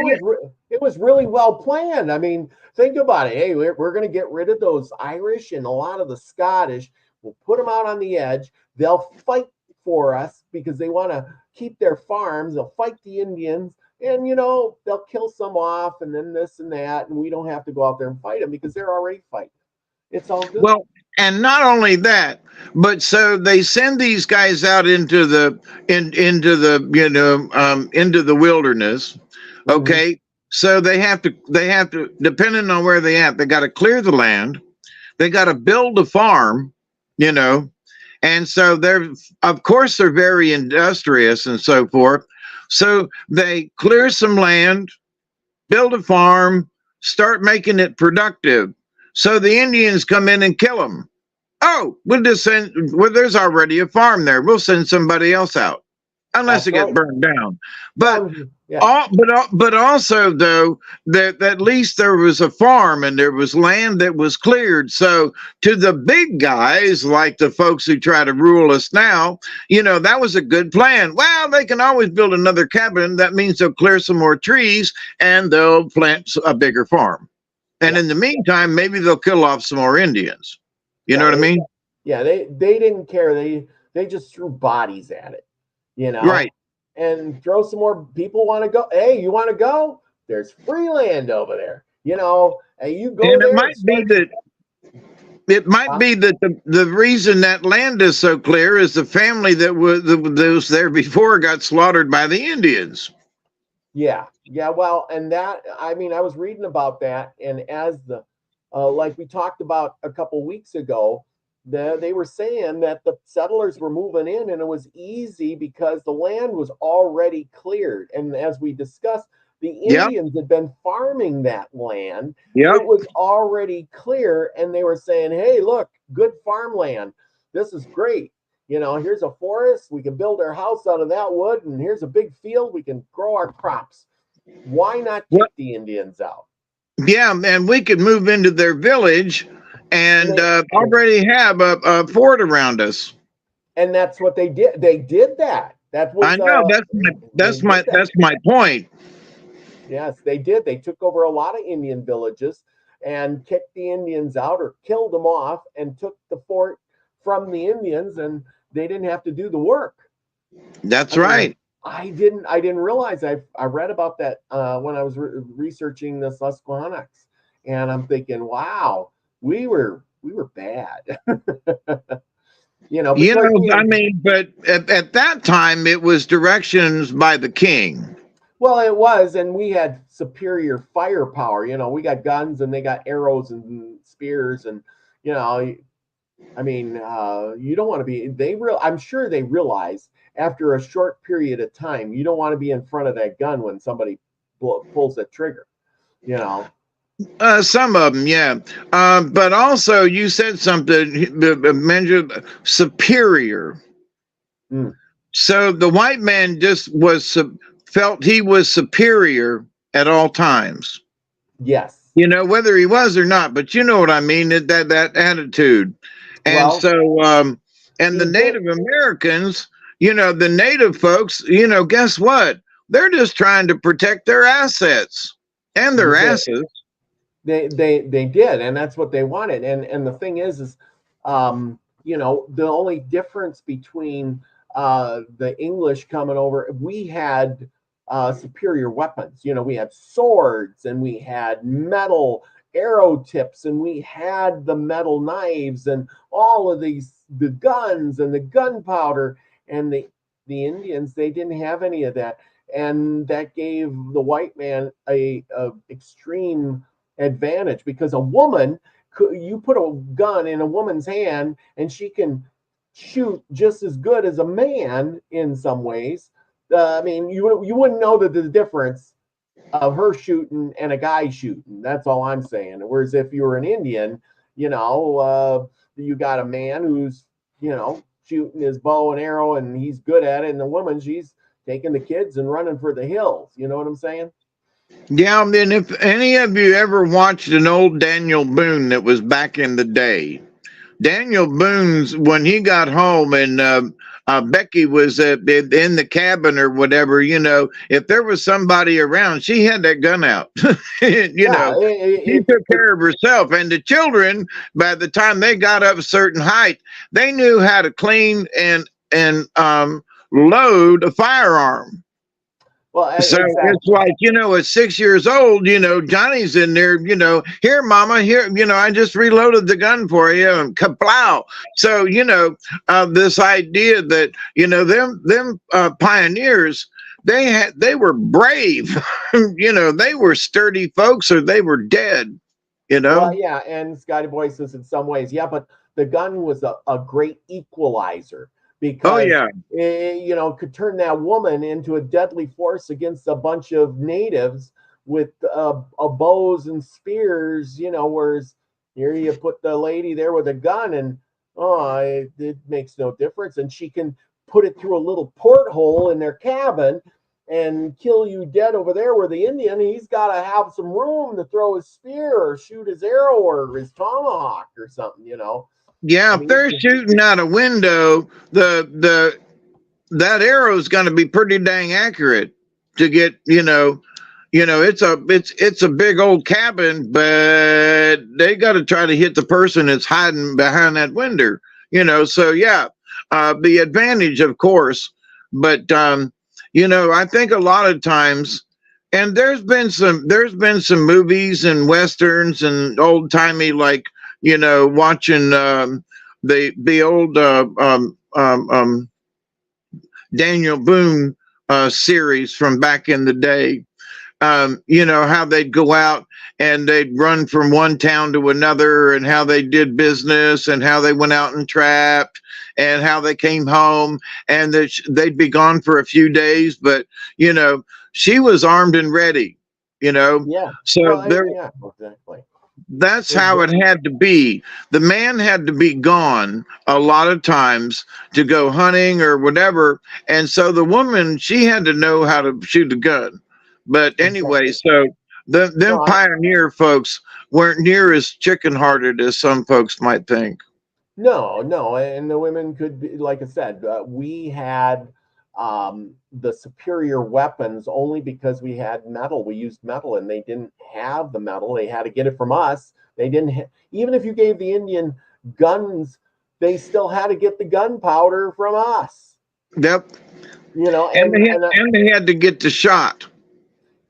it was really well planned. I mean, think about it. Hey, we're going to get rid of those Irish and a lot of the Scottish. We'll put them out on the edge. They'll fight for us because they want to keep their farms. They'll fight the Indians, and they'll kill some off, and then this and that, and we don't have to go out there and fight them because they're already fighting. It's all good. well, and not only that, but so they send these guys out into the into the wilderness. Mhm. Okay, so they have to depending on where they at, they got to clear the land. They got to build a farm, you know, and so they're of course they're very industrious and so forth. So they clear some land, build a farm, start making it productive. So the Indians come in and kill them. Oh, we'll just send, well, there's already a farm there. We'll send somebody else out, unless That's it gets right. burned down. But Yeah. but also though that at least there was a farm and there was land that was cleared. So to the big guys like the folks who try to rule us now, that was a good plan. Well, they can always build another cabin. That means they'll clear some more trees and they'll plant a bigger farm. And Yeah. in the meantime, maybe they'll kill off some more Indians. You know Yeah. what I mean? They didn't care. They just threw bodies at it, Right. and throw some more people want to go. Hey, you want to go? There's free land over there. And you go And it there and might be start. that it might Huh? be that the reason that land is so clear is the family that was there before got slaughtered by the Indians. Yeah, yeah. Well, and that, I mean, I was reading about that, and as like we talked about a couple weeks ago, they were saying that the settlers were moving in, and it was easy because the land was already cleared, and as we discussed, the Yep. Indians had been farming that land. It Yep. was already clear, and they were saying, "Hey, look, good farmland. This is great." Here's a forest. We can build our house out of that wood, and here's a big field. We can grow our crops. Why not Well, kick the Indians out? yeah, and we could move into their village And and they already have a fort around us. and that's what they did. They did that. That I was know they did that. that's my point. Yes, they did. They took over a lot of Indian villages and kicked the Indians out or killed them off and took the fort from the Indians, and they didn't have to do the work. That's I mean, right. I didn't realize. I read about that when I was researching the Susquehannocks, and I'm thinking, wow, we were bad, because I mean, but at that time it was directions by the king. well, it was, and we had superior firepower. We got guns, and they got arrows and spears, and you know, I mean, you don't want to be. I'm sure they realize after a short period of time, you don't want to be in front of that gun when somebody pulls the trigger. You know. Some of them, yeah. But also, you said something, mentioned superior. Mm, So the white man just felt he was superior at all times. yes. Whether he was or not, but you know what I mean, that attitude. And Well, so, and the he did. Native Americans, the native folks, guess what? They're just trying to protect their assets and their They asses. they did, and that's what they wanted. And the thing is the only difference between the English coming over, we had superior weapons. We had swords, and we had metal arrow tips, and we had the metal knives, and all of the guns and the gunpowder. And the Indians, they didn't have any of that, and that gave the white man a extreme advantage, because a woman you put a gun in a woman's hand and she can shoot just as good as a man in some ways. I mean, you wouldn't know the difference of her shooting and a guy shooting. That's all I'm saying. Whereas if you were an Indian, you got a man who's, shooting his bow and arrow and he's good at it. And the woman, she's taking the kids and running for the hills. You know what I'm saying? Yeah, and if any of you ever watched an old Daniel Boone that was back in the day, Daniel Boone's when he got home and Becky was in the cabin or whatever, if there was somebody around, she had that gun out. Yeah, She took care of herself, and the children, by the time they got up a certain height, they knew how to clean and load a firearm. well, So exactly. it's like, at 6 years old, Johnny's in there, here, mama, here, I just reloaded the gun for you and kaplow. So, this idea that, them pioneers, they were brave, they were sturdy folks or they were dead, Well, yeah, and Scotty Boy says in some ways, yeah, but the gun was a great equalizer Oh, because yeah. it could turn that woman into a deadly force against a bunch of natives with bows and spears. Whereas here you put the lady there with a gun, and it makes no difference, and she can put it through a little porthole in their cabin and kill you dead over there, where the Indian, he's got to have some room to throw his spear or shoot his arrow or his tomahawk or something. Yeah, I if mean, they're shooting out a window, that arrow is going to be pretty dang accurate to get, it's a big old cabin, but they got to try to hit the person that's hiding behind that window, so yeah, the advantage, of course, but I think a lot of times, and there's been some movies and westerns and old timey, like, watching the old Daniel Boone series from back in the day. How they'd go out and they'd run from one town to another, and how they did business, and how they went out and trapped, and how they came home, and that they'd be gone for a few days, but she was armed and ready. yeah. So Well, there, yeah, exactly. that's how it had to be. The man had to be gone a lot of times to go hunting or whatever. And so the woman, she had to know how to shoot a gun. But anyway, Exactly. so them No, pioneer folks weren't near as chicken hearted as some folks might think. no, and the women could be, like I said, we had the superior weapons only because we had metal. We used metal, and they didn't have the metal. They had to get it from us. They didn't even if you gave the Indian guns, they still had to get the gunpowder from us. Yep. You know, And and they had to get the shot.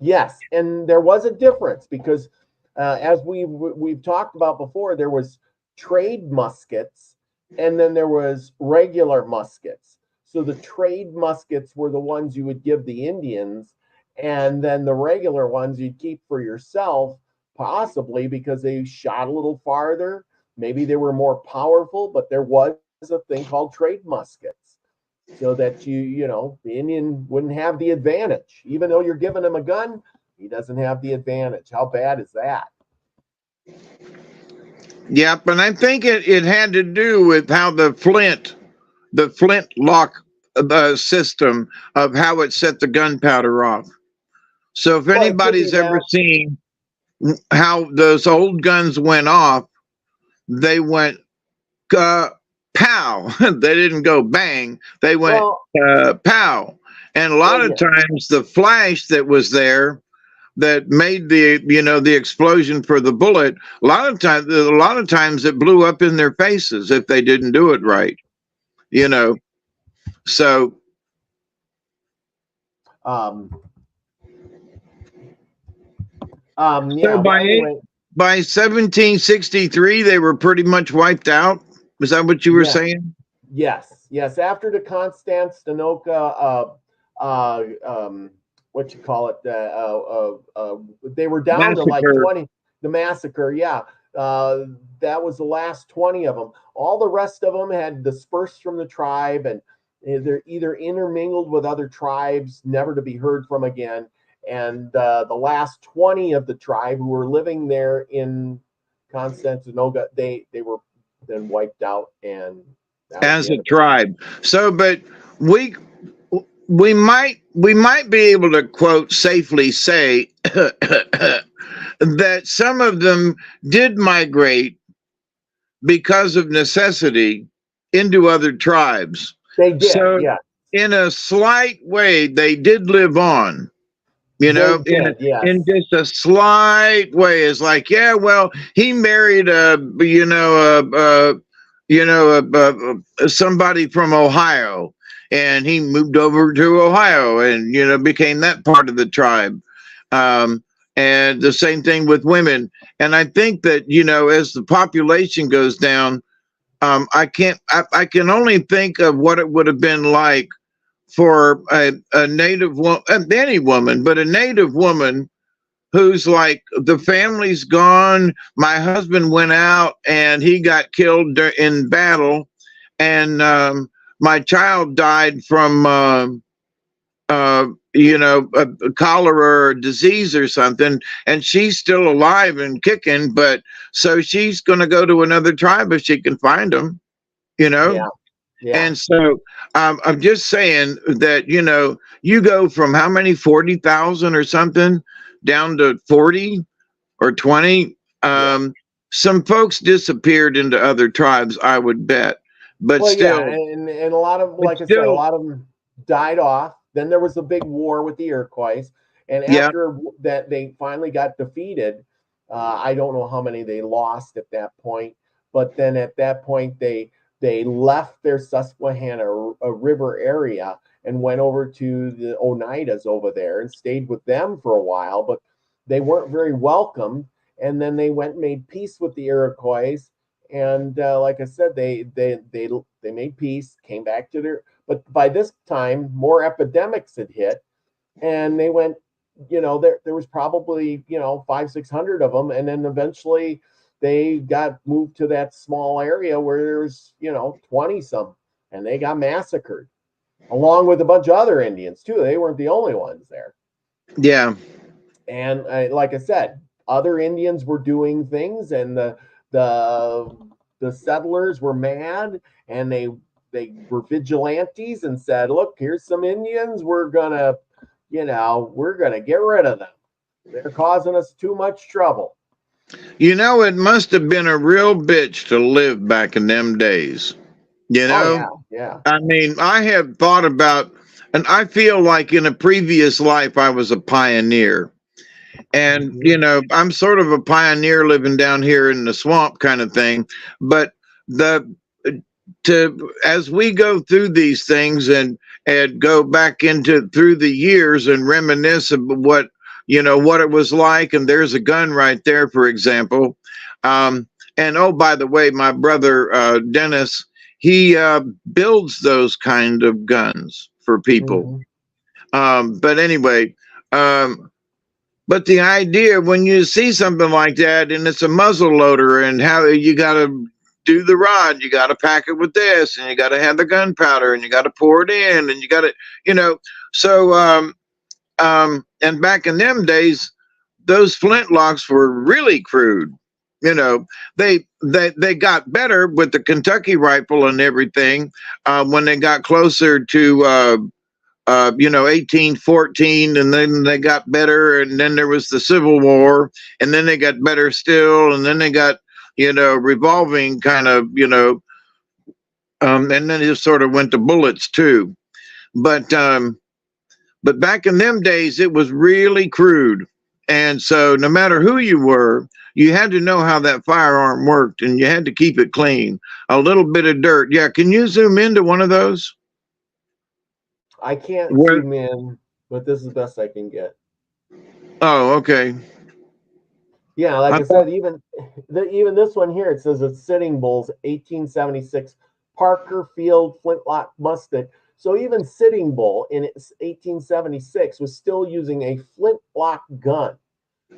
yes, and there was a difference because, as we've talked about before, there was trade muskets, and then there was regular muskets. So the trade muskets were the ones you would give the Indians, and then the regular ones you'd keep for yourself, possibly because they shot a little farther. Maybe they were more powerful, but there was a thing called trade muskets, so that the Indian wouldn't have the advantage. Even though you're giving him a gun, he doesn't have the advantage. How bad is that? Yep. And I think it had to do with how the flintlock system of how it set the gunpowder off. So if Well, it could be anybody's ever that. seen how those old guns went off, they went pow. They didn't go bang. They went Well, pow. And a well, lot of yeah. times the flash that was there that made the explosion for the bullet, a lot of times it blew up in their faces if they didn't do it right. You know. So Um, so yeah. Well, anyway, by 1763 they were pretty much wiped out. Is that what you were yeah. saying? Yes. After the Constantinople, what you call it? They were down to like Massacre. 20. The massacre, yeah. That was the last 20 of them. All the rest of them had dispersed from the tribe, and they're either intermingled with other tribes, never to be heard from again. And the last 20 of the tribe who were living there in Constantinople, they were then wiped out, and that was as the a end of it. tribe. So, but we we might be able to quote safely say that some of them did migrate because of necessity into other tribes. They did, So yeah. in a slight way, they did live on, They in did, yes. in just a slight way. It's like, yeah, well, he married somebody from Ohio, and he moved over to Ohio, and became that part of the tribe. Um, and the same thing with women. And I think that as the population goes down, I can only think of what it would have been like for a native woman, any woman, but a native woman who's like, the family's gone. My husband went out and he got killed in battle, and my child died from a cholera or disease or something, and she's still alive and kicking. But so she's going to go to another tribe if she can find them, you know. Yeah, yeah. And so I'm just saying that, you go from how many, 40,000 or something down to 40 or 20. Yeah. Some folks disappeared into other tribes, I would bet. But Well, yeah, still, and a lot of, but like I said, a still, lot of them died off. Then there was a big war with the Iroquois, and yeah, after that, they finally got defeated. I don't know how many they lost at that point, but then at that point, they left their Susquehanna River area and went over to the Oneidas over there and stayed with them for a while, but they weren't very welcome. And then they went and made peace with the Iroquois, and like I said, they made peace, came back to their. But by this time, more epidemics had hit, and they went. There was probably 500-600 of them, and then eventually they got moved to that small area where there's 20 some, and they got massacred along with a bunch of other Indians too. They weren't the only ones there. yeah. And like I said, other Indians were doing things, and the the settlers were mad, and they were vigilantes and said, "Look, here's some Indians. We're gonna get rid of them. They're causing us too much trouble." It must have been a real bitch to live back in them days. You Oh know, yeah, yeah. I mean, I have thought about, and I feel like in a previous life I was a pioneer. And, Mhm. I'm sort of a pioneer living down here in the swamp kind of thing. But the as we go through these things and go back into through the years and reminisce of what it was like, and there's a gun right there, for example. And oh, by the way, my brother Dennis, he builds those kind of guns for people. Mhm. But anyway, but the idea when you see something like that, and it's a muzzle loader, and how you got to do the rod, you got to pack it with this, and you got to have the gunpowder, and you got to pour it in, and you got to, so and back in them days, those flintlocks were really crude. They got better with the Kentucky rifle and everything when they got closer to 1814, and then they got better, and then there was the Civil War, and then they got better still, and then they got revolving kind of, and then it sort of went to bullets too. But back in them days, it was really crude. And so no matter who you were, you had to know how that firearm worked, and you had to keep it clean. A little bit of dirt. Yeah, can you zoom into one of those? I can't Where? zoom in, but this is the best I can get. Oh, okay. Yeah, like I I thought, said, even this one here, it says it's Sitting Bull's 1876 Parker Field flintlock musket. So even Sitting Bull in its 1876 was still using a flintlock gun.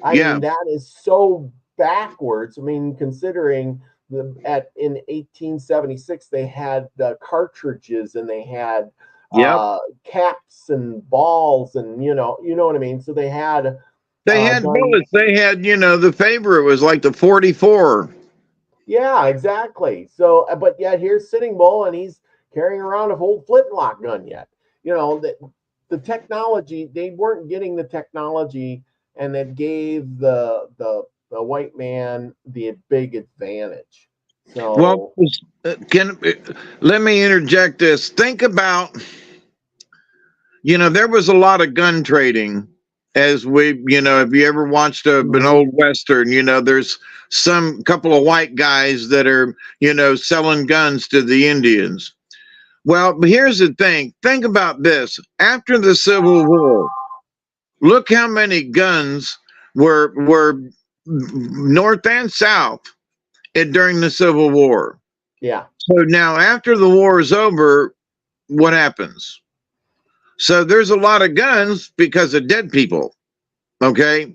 I yeah, mean, that is so backwards. I mean, considering in 1876 they had the cartridges, and they had Yep. caps and balls, and you know what I mean. So they had guns. bullets. They had, the favorite was like the 44. Yeah, exactly. So, but yet here's Sitting Bull, and he's carrying around a whole flintlock gun yet. You know, the technology, they weren't getting the technology, and that gave the white man the big advantage. So, Well, let me interject this. Think about, there was a lot of gun trading as if you ever watched an old Western, there's some couple of white guys that are, selling guns to the Indians. Well, but here's the thing. Think about this. After the Civil War, look how many guns were north and south during the Civil War. yeah. So now after the war is over, what happens? So there's a lot of guns because of dead people. Okay.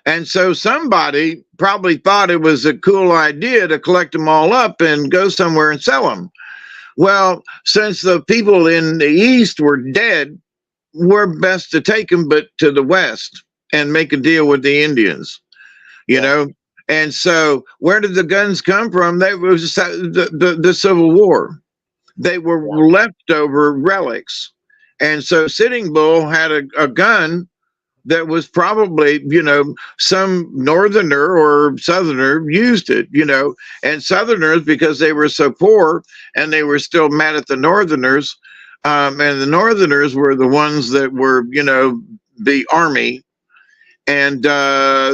And so somebody probably thought it was a cool idea to collect them all up and go somewhere and sell them. Well, since the people in the East were dead, we're best to take them, but to the West and make a deal with the Indians, you know? And so where did the guns come from? They was the Civil War. They were leftover relics. And so Sitting Bull had a gun that was probably, some northerner or southerner used it, and southerners, because they were so poor and they were still mad at the northerners, and the northerners were the ones that were, the army. And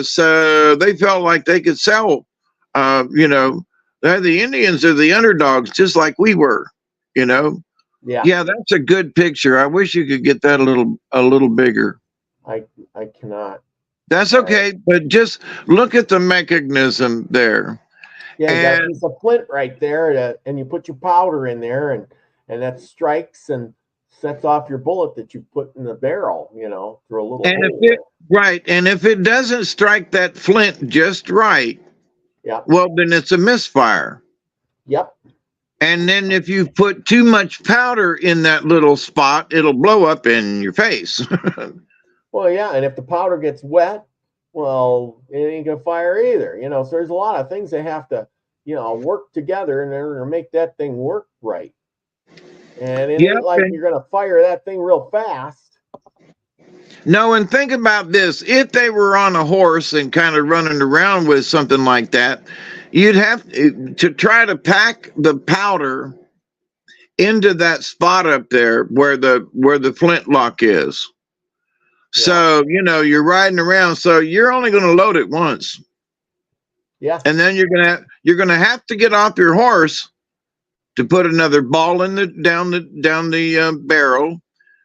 so they felt like they could sell, the Indians are the underdogs, just like we were, Yeah, that's a good picture. I wish you could get that a little bigger. I cannot. That's okay, but just look at the mechanism there. Yeah, you got a piece of flint right there, and you put your powder in there, and that strikes and sets off your bullet that you put in the barrel, through a little hole. And if it doesn't strike that flint just right, well, then it's a misfire. Yep. And then if you put too much powder in that little spot, it'll blow up in your face. Well, yeah, and if the powder gets wet, well, it ain't gonna fire either. So there's a lot of things that have to, work together in order to make that thing work right. And it ain't like you're gonna fire that thing real fast. No, and think about this. If they were on a horse and kind of running around with something like that, you'd have to try to pack the powder into that spot up there where the flintlock is. So, you're riding around, so you're only going to load it once. Yeah. And then you're going to have to get off your horse to put another ball in down the barrel.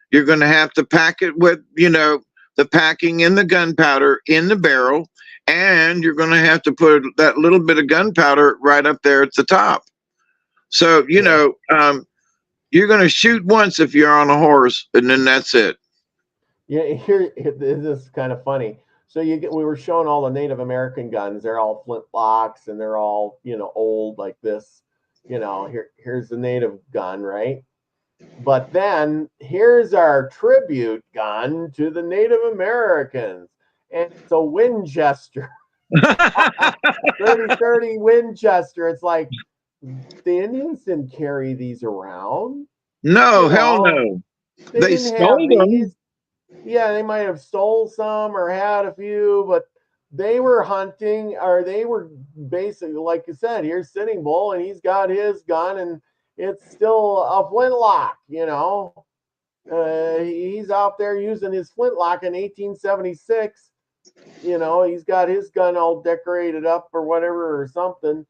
You're going to have to pack it with, the packing in the gunpowder in the barrel, and you're going to have to put that little bit of gunpowder right up there at the top. So, you're going to shoot once if you're on a horse, and then that's it. Yeah, this is kind of funny. So we were showing all the Native American guns. They're all flintlocks, and they're all, old like this. Here's the native gun, right? But then here's our tribute gun to the Native Americans, and it's a Winchester, 30 Winchester. It's like the Indians didn't carry these around. No, hell no. They stole them. Yeah, they might have stole some or had a few, but they were hunting, or they were basically, like you said, here's Sitting Bull, and he's got his gun, and it's still a flintlock, he's out there using his flintlock in 1876. He's got his gun all decorated up or whatever or something,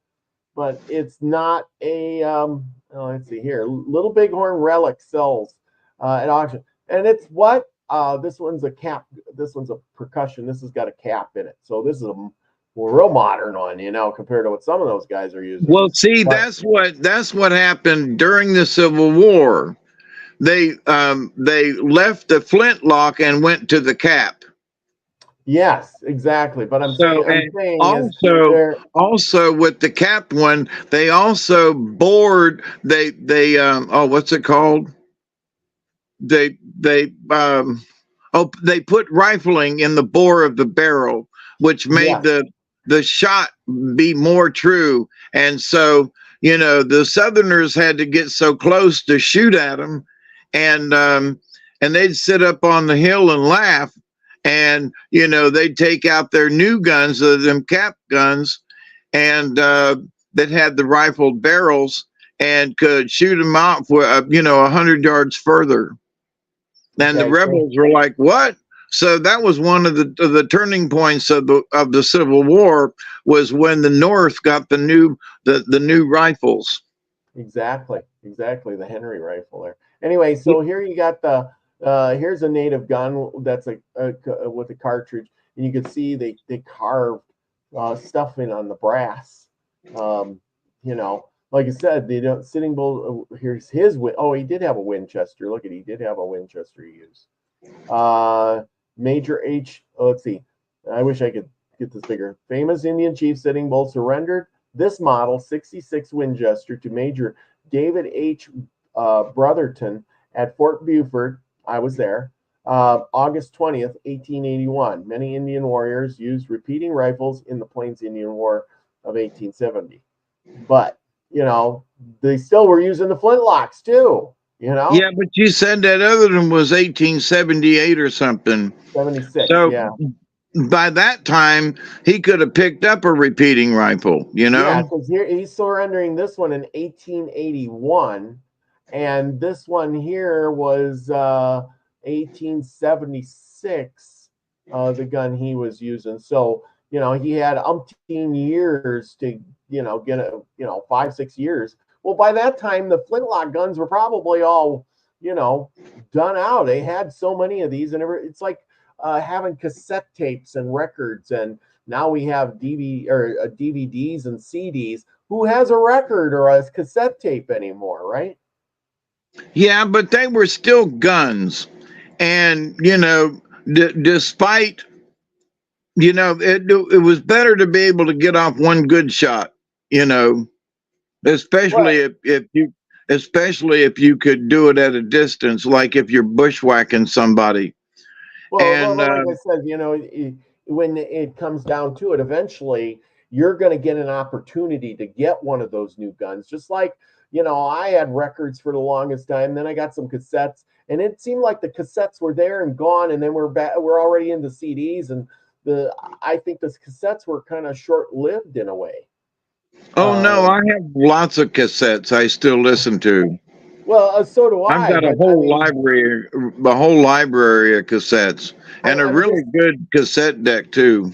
but it's not a, let's see here, Little Bighorn Relic sells at auction. And it's what? This one's a cap. This one's a percussion. This has got a cap in it. So this is a real modern one, compared to what some of those guys are using. Well, see, that's what happened during the Civil War. They left the flintlock and went to the cap. Yes, exactly. But I'm saying also with the cap one, they also bored. What's it called? they put rifling in the bore of the barrel, which made Yes, the shot be more true. And so, the Southerners had to get so close to shoot at them, and they'd sit up on the hill and laugh, and they'd take out their new guns, them cap guns, and that had the rifled barrels and could shoot them out for 100 yards further. And the okay, so rebels were like, "What?" So that was one of the turning points of the Civil War, was when the North got the new rifles. exactly, the Henry rifle there. Anyway, so here you got the here's a native gun that's with a cartridge, and you can see they carved stuff in on the brass. Like I said, they don't Sitting Bull. Here's his oh, he did have a Winchester. Look at, he did have a Winchester he used. Major H. Let's see. I wish I could get this bigger. Famous Indian chief Sitting Bull surrendered this model 66 Winchester to Major David H. Brotherton at Fort Buford. I was there. August 20th, 1881. Many Indian warriors used repeating rifles in the Plains Indian War of 1870. But, they still were using the flintlocks too, Yeah, but you said that other one was 1878 or something. 76, So yeah. by that time, he could have picked up a repeating rifle, Yeah, because here he's surrendering this one in 1881, and this one here was 1876, the gun he was using. So, he had umpteen years to, get 5-6 years. Well, by that time, the flintlock guns were probably all, done out. They had so many of these, and it's like having cassette tapes and records, and now we have DVDs and CDs. Who has a record or a cassette tape anymore, right? Yeah, but they were still guns. And, despite, it was better to be able to get off one good shot, especially Well, if you could do it at a distance, like if you're bushwhacking somebody. well, And like I said, when it comes down to it, eventually you're going to get an opportunity to get one of those new guns. Just like, I had records for the longest time. Then I got some cassettes, and it seemed like the cassettes were there and gone, and then we're already into CDs, and I think the cassettes were kind of short-lived in a way. oh no, Um, I have lots of cassettes I still listen to. well, so do I've I, got but I mean, a whole library of cassettes, and a I'm really just good cassette deck too.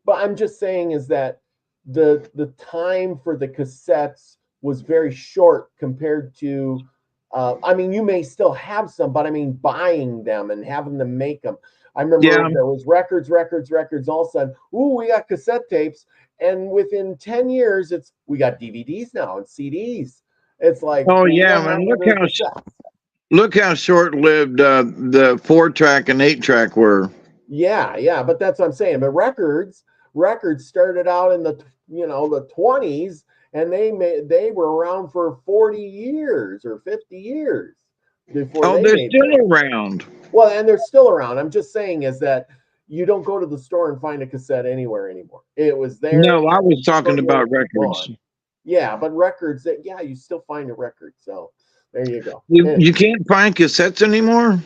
But I'm just saying is that the time for the cassettes was very short compared to. I mean, you may still have some, but I mean, buying them and having them make them. I remember Yeah. there was records. All of a sudden, ooh, we got cassette tapes, and within 10 years, we got DVDs now and CDs. It's like, Oh we yeah, don't man. have any of the cassettes. Look how short-lived the 4-track and 8-track were. Yeah, but that's what I'm saying. But records started out in the 20s, and they were around for 40 years or 50 years before Oh, they they're made still things. around. Well, and they're still around. I'm just saying is that you don't go to the store and find a cassette anywhere anymore. It was there, No, I was talking short-lived, about records. gone. Yeah, but records, you still find a record. So there you go. You can't find cassettes anymore.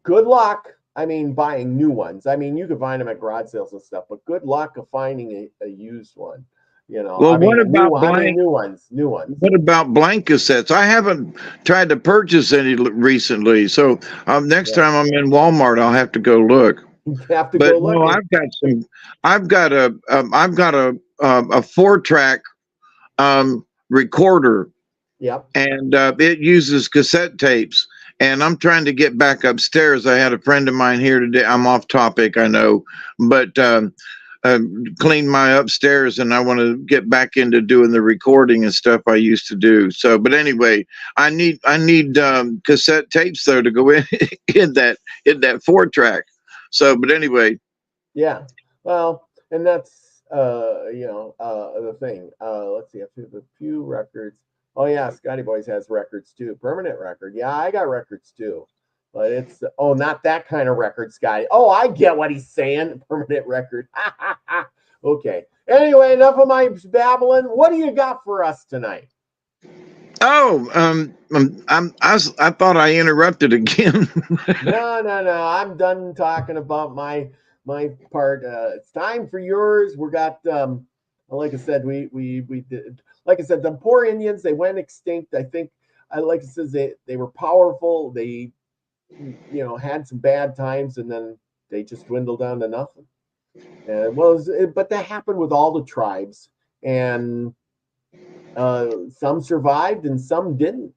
Good luck. I mean, buying new ones. I mean, you could find them at garage sales and stuff, but good luck of finding a used one. Well, I mean, what about blank? new ones, new ones. What about blank cassettes? I haven't tried to purchase any recently, so next Yeah. time I'm in Walmart, I'll have to go look. You have to But go no, looking. I've got some. I've got a 4-track recorder, Yep. and it uses cassette tapes. And I'm trying to get back upstairs. I had a friend of mine here today. I'm off topic, I know, but clean my upstairs, and I want to get back into doing the recording and stuff I used to do. So, but anyway, I need cassette tapes though to go in in that 4-track. So, but anyway, Yeah. Well, and that's the thing. Let's see. A few records. Oh yeah, Scotty Boys has records too. Permanent record. Yeah, I got records too. But it's not that kind of record, Scotty. Oh, I get what he's saying. Permanent record. Okay. Anyway, enough of my babbling. What do you got for us tonight? Oh, I thought I interrupted again. No. I'm done talking about my part. It's time for yours. We got like I said, we did. Like I said, the poor Indians, they went extinct. I think, like it says, they were powerful. They, had some bad times, and then they just dwindled down to nothing. But that happened with all the tribes, and some survived and some didn't.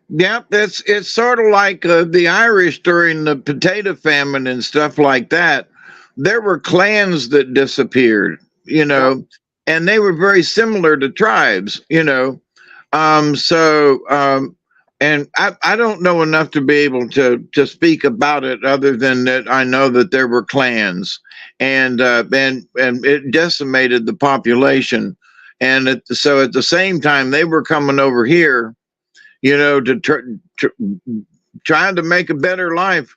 Yeah, it's sort of like the Irish during the potato famine and stuff like that. There were clans that disappeared, and they were very similar to tribes, and I don't know enough to be able to speak about it, other than that I know that there were clans, and it decimated the population, and so at the same time they were coming over here, trying to make a better life,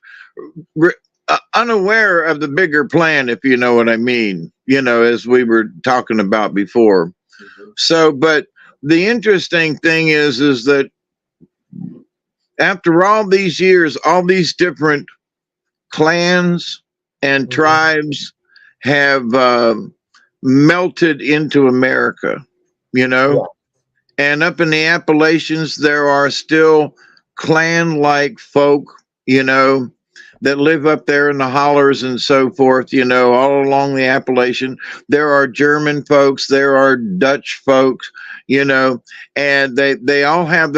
unaware of the bigger plan, if you know what I mean, as we were talking about before. Mm-hmm. So, but the interesting thing is that after all these years, all these different clans and mm-hmm. tribes have melted into America, Yeah. And up in the Appalachians, there are still clan-like folk, that live up there in the hollers and so forth, all along the Appalachian. There are German folks, there are Dutch folks, and they all have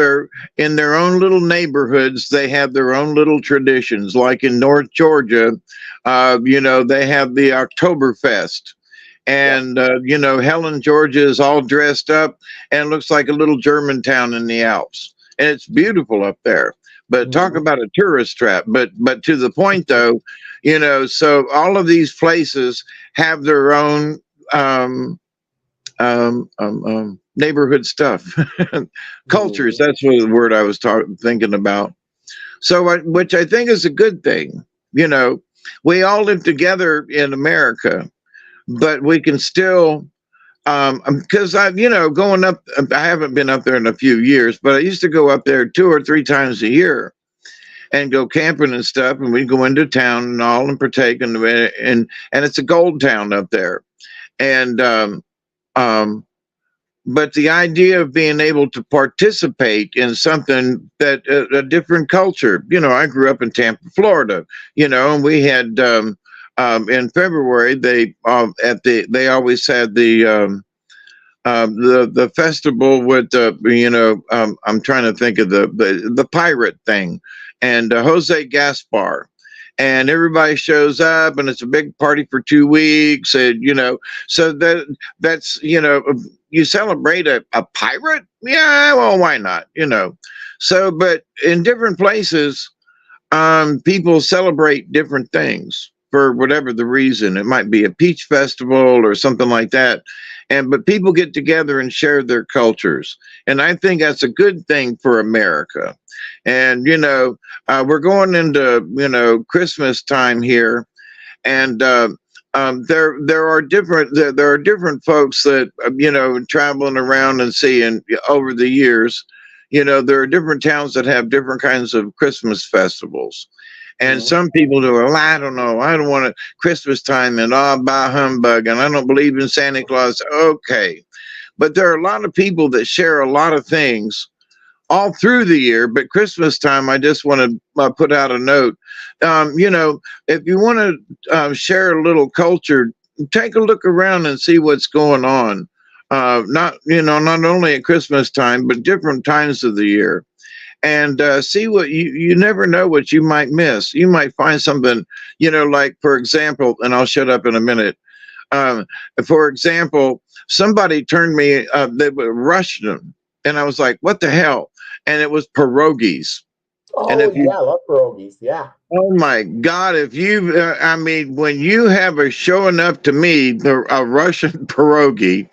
in their own little neighborhoods, they have their own little traditions. Like in North Georgia, they have the Oktoberfest. And, Helen, Georgia is all dressed up and looks like a little German town in the Alps. And it's beautiful up there. But talk about a tourist trap. But to the point, though, so all of these places have their own neighborhood stuff. Cultures, that's what the word I was thinking about. So, which I think is a good thing. We all live together in America. But we can still, because going up, I haven't been up there in a few years, but I used to go up there 2 or 3 times a year and go camping and stuff. And we'd go into town and all and partake. And it's a gold town up there. And, but the idea of being able to participate in something that a different culture, I grew up in Tampa, Florida, and we had, in February, they always had the festival with I'm trying to think of the pirate thing, and Jose Gaspar, and everybody shows up, and it's a big party for 2 weeks, and so that's you celebrate a pirate, yeah, well, why not, so, but in different places, people celebrate different things. For whatever the reason, it might be a peach festival or something like that. But people get together and share their cultures. And I think that's a good thing for America. And, we're going into, Christmas time here. And there are different folks that, traveling around and seeing over the years, there are different towns that have different kinds of Christmas festivals. And some people do, well, I don't know, I don't want to Christmas time and all bah humbug, and I don't believe in Santa Claus. Okay. But there are a lot of people that share a lot of things all through the year. But Christmas time, I just want to put out a note. If you want to share a little culture, take a look around and see what's going on. Not only at Christmas time, but different times of the year. And see what you never know what you might miss. You might find something, like, for example, and I'll shut up in a minute. For example, somebody turned me, they were Russian, and I was like, what the hell? And it was pierogies. And Oh if you yeah, I love pierogies. Yeah. Oh my God! If you, I mean, when you have a showing up to me, a Russian pierogi,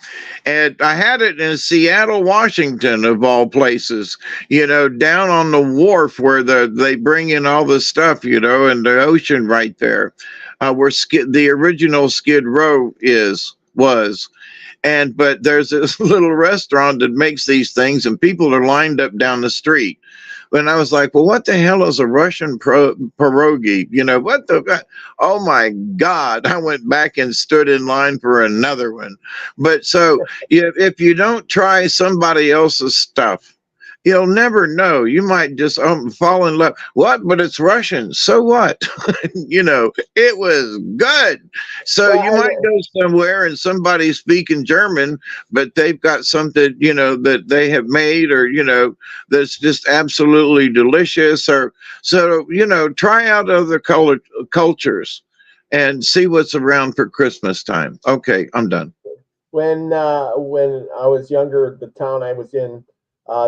and I had it in Seattle, Washington, of all places, down on the wharf where they bring in all the stuff, in the ocean right there, where the original Skid Row was. But there's this little restaurant that makes these things, and people are lined up down the street. And I was like, well, what the hell is a Russian pierogi? What the? Oh my God. I went back and stood in line for another one. But so if you don't try somebody else's stuff, you'll never know. You might just fall in love. What? But it's Russian. So what? It was good. So Well, you might go somewhere and somebody's speaking German, but they've got something, that they have made, or, that's just absolutely delicious. Or so, try out other cultures and see what's around for Christmas time. Okay, I'm done. when I was younger, the town I was in,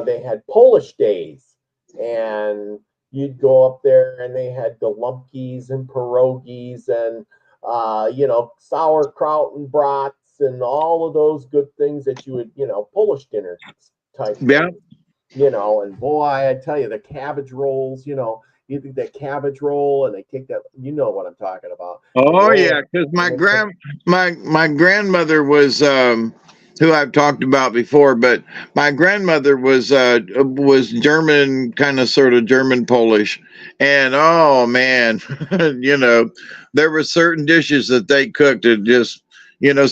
they had Polish days, and you'd go up there, and they had galumpkies and pierogies, and sauerkraut and brats, and all of those good things that you would, Polish dinner type Yeah. things, and boy, I tell you, the cabbage rolls, you think that cabbage roll, and they take that, what I'm talking about. They Oh roll yeah, it, because and they put, my grandmother was who I've talked about before, but my grandmother was German, kind of sort of German Polish, and oh man, there were certain dishes that they cooked that just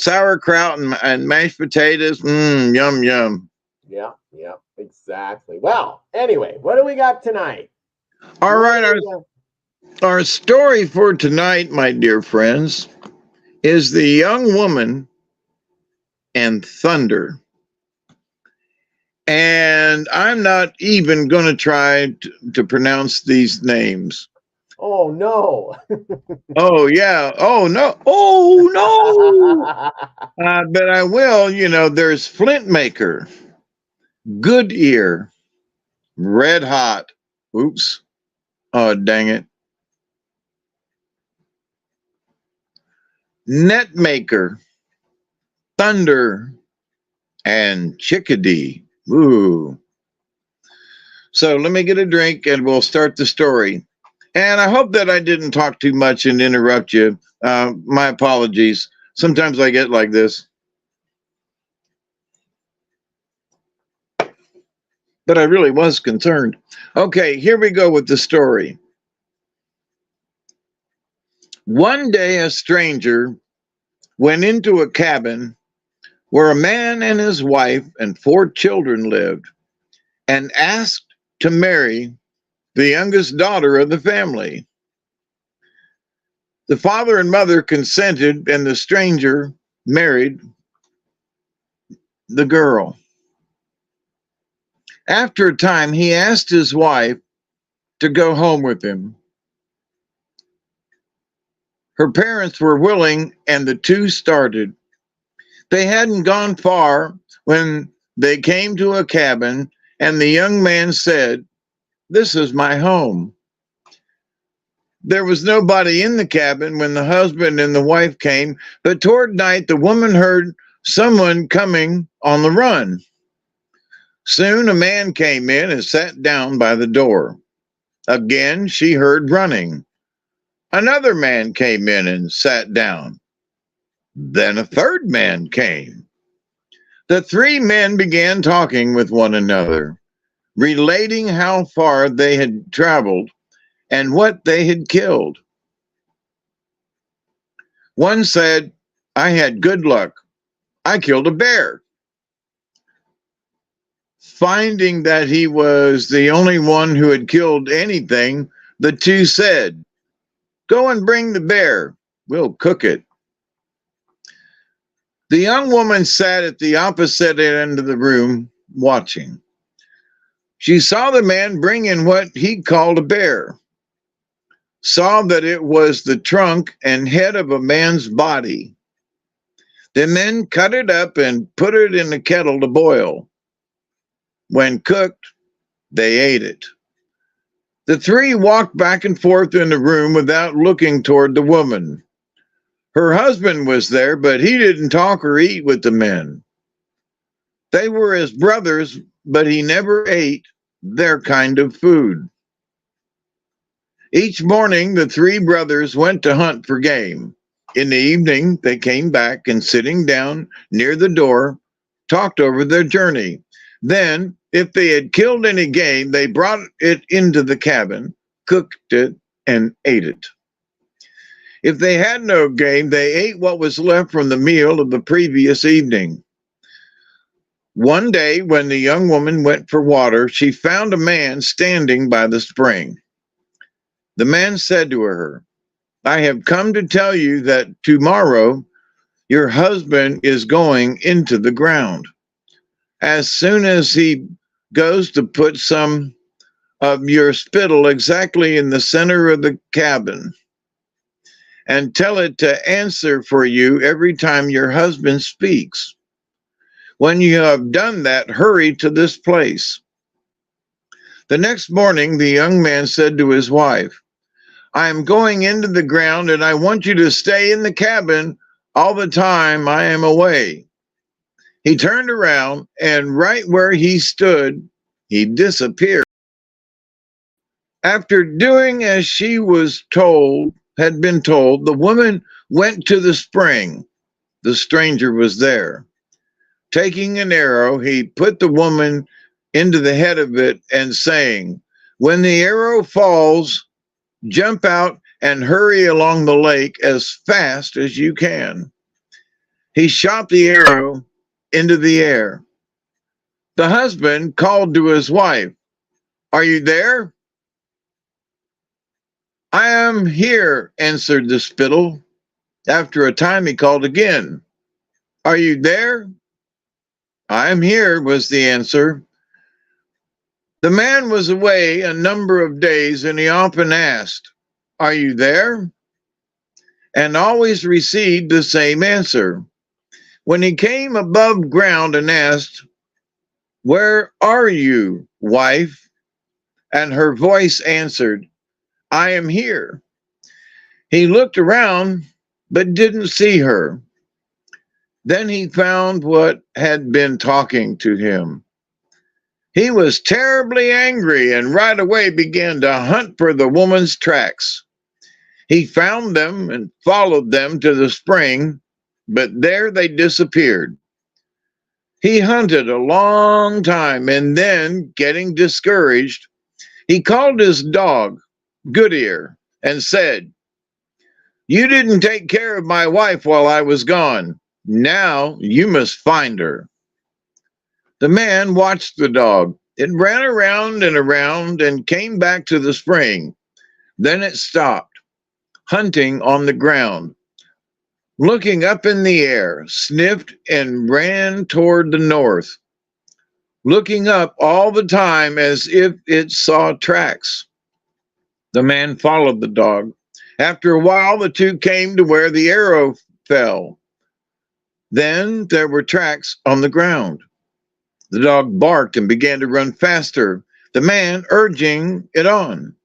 sauerkraut and mashed potatoes, yum yum. yeah, yeah, exactly. Well, anyway, what do we got tonight? All What right, do we got? our story for tonight, my dear friends, is the young woman and thunder. And I'm not even going to try to pronounce these names. Oh no. Oh, yeah. Oh, no. Oh, no. But I will. There's Flint Maker, Good Ear, Red Hot. Oops. Oh, dang it. Net Maker, Thunder, and Chickadee. Ooh. So let me get a drink and we'll start the story. And I hope that I didn't talk too much and interrupt you. My apologies. Sometimes I get like this. But I really was concerned. Okay, here we go with the story. One day, a stranger went into a cabin where a man and his wife and 4 children lived and asked to marry the youngest daughter of the family. The father and mother consented, and the stranger married the girl. After a time, he asked his wife to go home with him. Her parents were willing, and the two started. They hadn't gone far when they came to a cabin, and the young man said, "This is my home." There was nobody in the cabin when the husband and the wife came, but toward night the woman heard someone coming on the run. Soon a man came in and sat down by the door. Again she heard running. Another man came in and sat down. Then a third man came. The 3 men began talking with one another, relating how far they had traveled and what they had killed. One said, "I had good luck. I killed a bear." Finding that he was the only one who had killed anything, the 2 said, "Go and bring the bear. We'll cook it." The young woman sat at the opposite end of the room watching. She saw the man bring in what he called a bear, saw that it was the trunk and head of a man's body. The men cut it up and put it in the kettle to boil. When cooked, they ate it. The three walked back and forth in the room without looking toward the woman. Her husband was there, but he didn't talk or eat with the men. They were his brothers, but he never ate their kind of food. Each morning, the three brothers went to hunt for game. In the evening, they came back and sitting down near the door, talked over their journey. Then, if they had killed any game, they brought it into the cabin, cooked it, and ate it. If they had no game, they ate what was left from the meal of the previous evening. One day, when the young woman went for water, she found a man standing by the spring. The man said to her, "I have come to tell you that tomorrow your husband is going into the ground. As soon as he goes to put some of your spittle exactly in the center of the cabin and tell it to answer for you every time your husband speaks. When you have done that, hurry to this place." The next morning, the young man said to his wife, "I am going into the ground and I want you to stay in the cabin all the time I am away." He turned around and right where he stood, he disappeared. After doing as she had been told, the woman went to the spring. The stranger was there. Taking an arrow, he put the woman into the head of it and saying, "When the arrow falls, jump out and hurry along the lake as fast as you can." He shot the arrow into the air. The husband called to his wife, "Are you there?" "I am here," answered the spittle. After a time, he called again, "Are you there?" "I am here," was the answer. The man was away a number of days, and he often asked, "Are you there?" and always received the same answer. When he came above ground and asked, "Where are you, wife?" and her voice answered, "I am here." He looked around but didn't see her. Then he found what had been talking to him. He was terribly angry and right away began to hunt for the woman's tracks. He found them and followed them to the spring, but there they disappeared. He hunted a long time and then, getting discouraged, he called his dog, Goodear, and said, "You didn't take care of my wife while I was gone. Now you must find her." The man watched the dog. It ran around and came back to the spring. Then it stopped, hunting on the ground. Looking up in the air, sniffed and ran toward the north, looking up all the time as if it saw tracks. The man followed the dog. After a while, the two came to where the arrow fell. Then there were tracks on the ground. The dog barked and began to run faster, the man urging it on.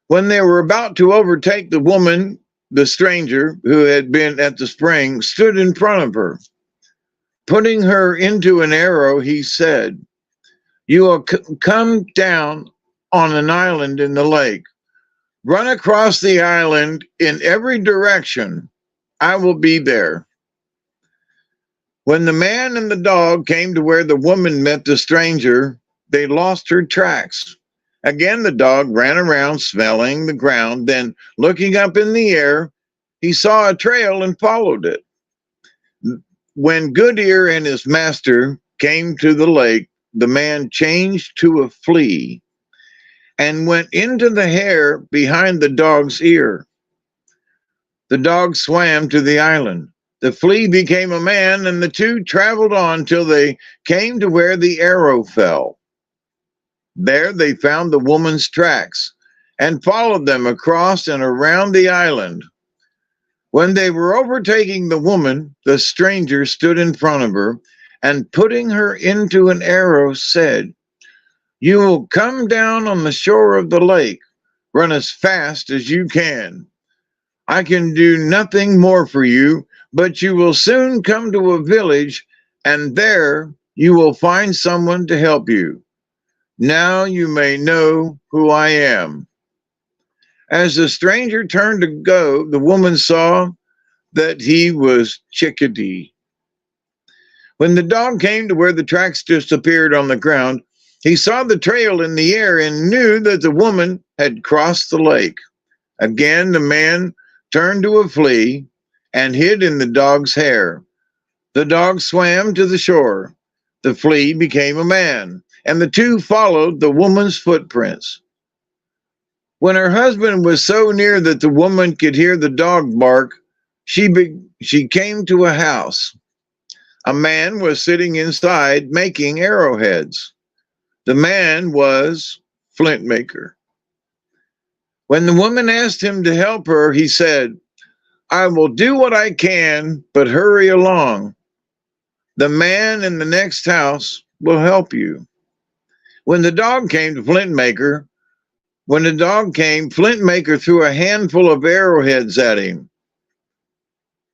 When they were about to overtake the woman, the stranger who had been at the spring stood in front of her. Putting her into an arrow, he said, "You will come down on an island in the lake. Run across the island in every direction. I will be there." When the man and the dog came to where the woman met the stranger, they lost her tracks. Again, the dog ran around smelling the ground. Then, looking up in the air, he saw a trail and followed it. When Goodear and his master came to the lake, the man changed to a flea and went into the hair behind the dog's ear. The dog swam to the island. The flea became a man, and the two traveled on till they came to where the arrow fell. There they found the woman's tracks and followed them across and around the island. When they were overtaking the woman, the stranger stood in front of her and, putting her into an arrow, said, You will come down on the shore of the lake. Run as fast as you can. I can do nothing more for you, but you will soon come to a village, and there you will find someone to help you. Now you may know who I am." As the stranger turned to go, the woman saw that he was Chickadee. When the dog came to where the tracks disappeared on the ground, he saw the trail in the air and knew that the woman had crossed the lake. Again, the man turned to a flea and hid in the dog's hair. The dog swam to the shore. The flea became a man, and the two followed the woman's footprints. When her husband was so near that the woman could hear the dog bark, she came to a house. A man was sitting inside making arrowheads. The man was Flint Maker. When the woman asked him to help her, he said, "I will do what I can, but hurry along. The man in the next house will help you." When the dog came, Flint Maker threw a handful of arrowheads at him.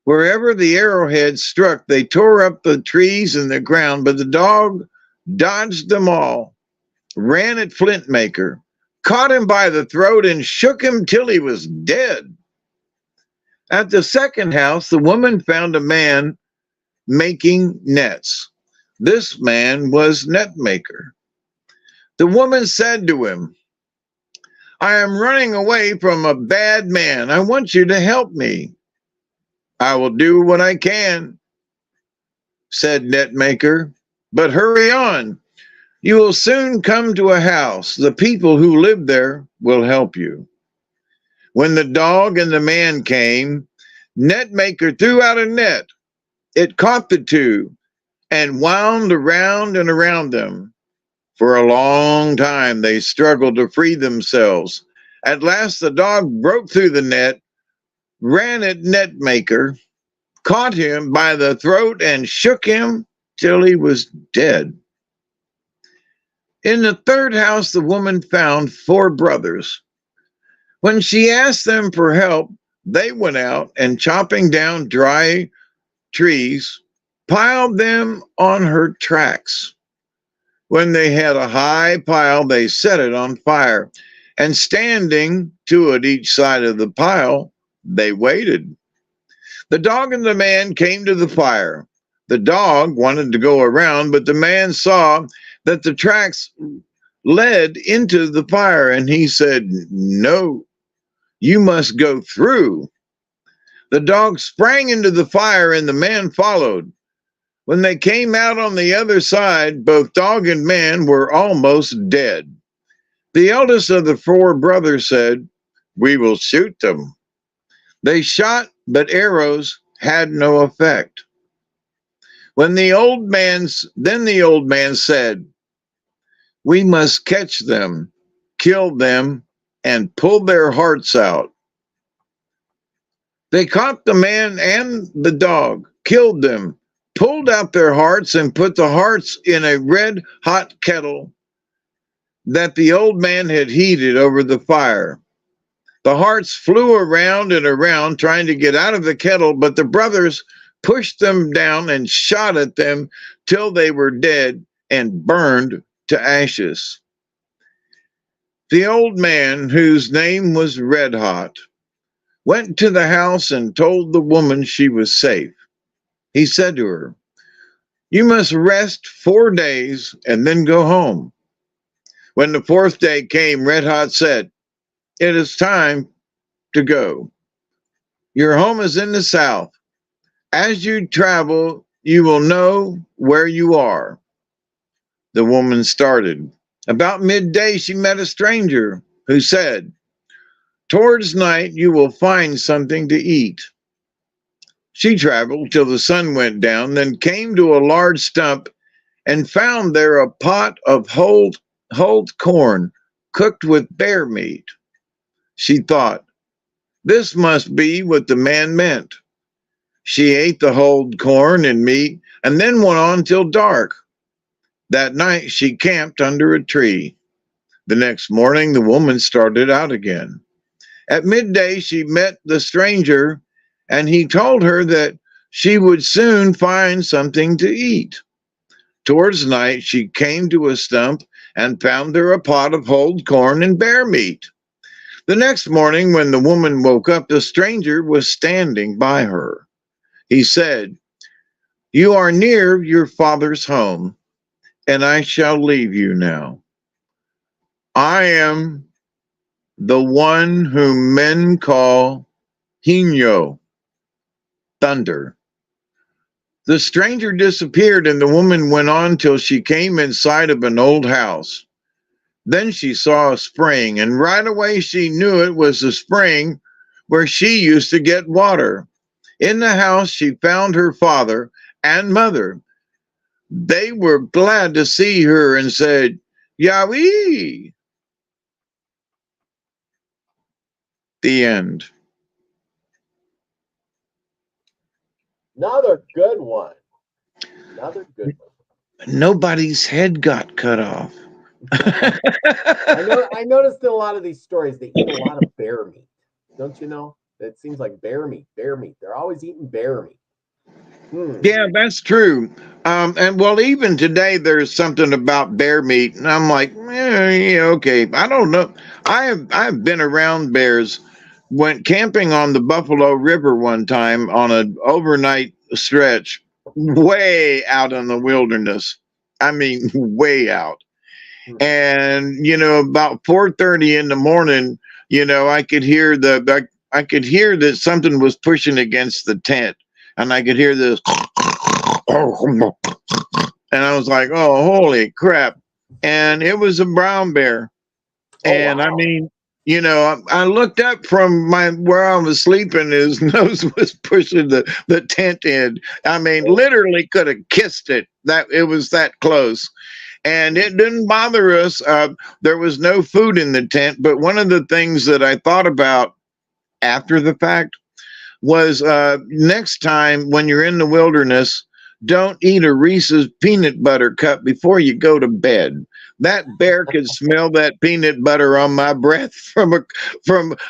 Wherever the arrowheads struck, they tore up the trees and the ground, but the dog dodged them all, ran at Flint Maker, caught him by the throat, and shook him till he was dead. At the second house, the woman found a man making nets. This man was Net Maker. The woman said to him, "I am running away from a bad man. I want you to help me." "I will do what I can," said Net Maker, "but hurry on. You will soon come to a house. The people who live there will help you." When the dog and the man came, Net Maker threw out a net. It caught the two and wound around and around them. For a long time they struggled to free themselves. At last the dog broke through the net, ran at Net Maker, caught him by the throat, and shook him till he was dead. In the third house, the woman found 4 brothers. When she asked them for help, they went out and, chopping down dry trees, piled them on her tracks. When they had a high pile, they set it on fire, and standing 2 at each side of the pile, they waited. The dog and the man came to the fire. The dog wanted to go around, but the man saw that the tracks led into the fire, and he said, "No, you must go through." The dog sprang into the fire, and the man followed. When they came out on the other side, both dog and man were almost dead. The eldest of the 4 brothers said, "We will shoot them." They shot, but arrows had no effect. Then the old man said, "We must catch them, kill them, and pull their hearts out." They caught the man and the dog, killed them, pulled out their hearts, and put the hearts in a red-hot kettle that the old man had heated over the fire. The hearts flew around and around, trying to get out of the kettle, but the brothers pushed them down and shot at them till they were dead and burned to ashes. The old man, whose name was Red Hot, went to the house and told the woman she was safe. He said to her, "You must rest 4 days and then go home." When the 4th day came, Red Hot said, "It is time to go. Your home is in the south. As you travel, you will know where you are." The woman started. About midday, she met a stranger who said, "Towards night, you will find something to eat." She traveled till the sun went down, then came to a large stump and found there a pot of hulled corn cooked with bear meat. She thought, "This must be what the man meant." She ate the hulled corn and meat and then went on till dark. That night she camped under a tree. The next morning the woman started out again. At midday she met the stranger, and he told her that she would soon find something to eat. Towards night she came to a stump and found there a pot of whole corn and bear meat. The next morning, when the woman woke up, the stranger was standing by her. He said, "You are near your father's home, and I shall leave you now. I am the one whom men call Hino, thunder." The stranger disappeared, and the woman went on till she came in sight of an old house. Then she saw a spring, and right away she knew it was the spring where she used to get water. In the house, she found her father and mother. They were glad to see her and said, "Yahweh." The end. Another good one. Another good one. Nobody's head got cut off. I noticed in a lot of these stories they eat a lot of bear meat. Don't you know? It seems like bear meat, bear meat. They're always eating bear meat. Yeah, that's true. And well, even today there's something about bear meat, and I'm like, yeah, okay. I don't know. I've been around bears. Went camping on the Buffalo River one time on an overnight stretch, way out in the wilderness. I mean, way out. And about 4:30 in the morning, I could hear I could hear that something was pushing against the tent, and I could hear this, and I was like, "Oh, holy crap!" And it was a brown bear, and wow. I mean, I looked up from where I was sleeping. His nose was pushing the tent in. I mean, literally could have kissed it. That it was that close. And it didn't bother us. There was no food in the tent. But one of the things that I thought about after the fact was next time when you're in the wilderness, don't eat a Reese's peanut butter cup before you go to bed. That bear could smell that peanut butter on my breath from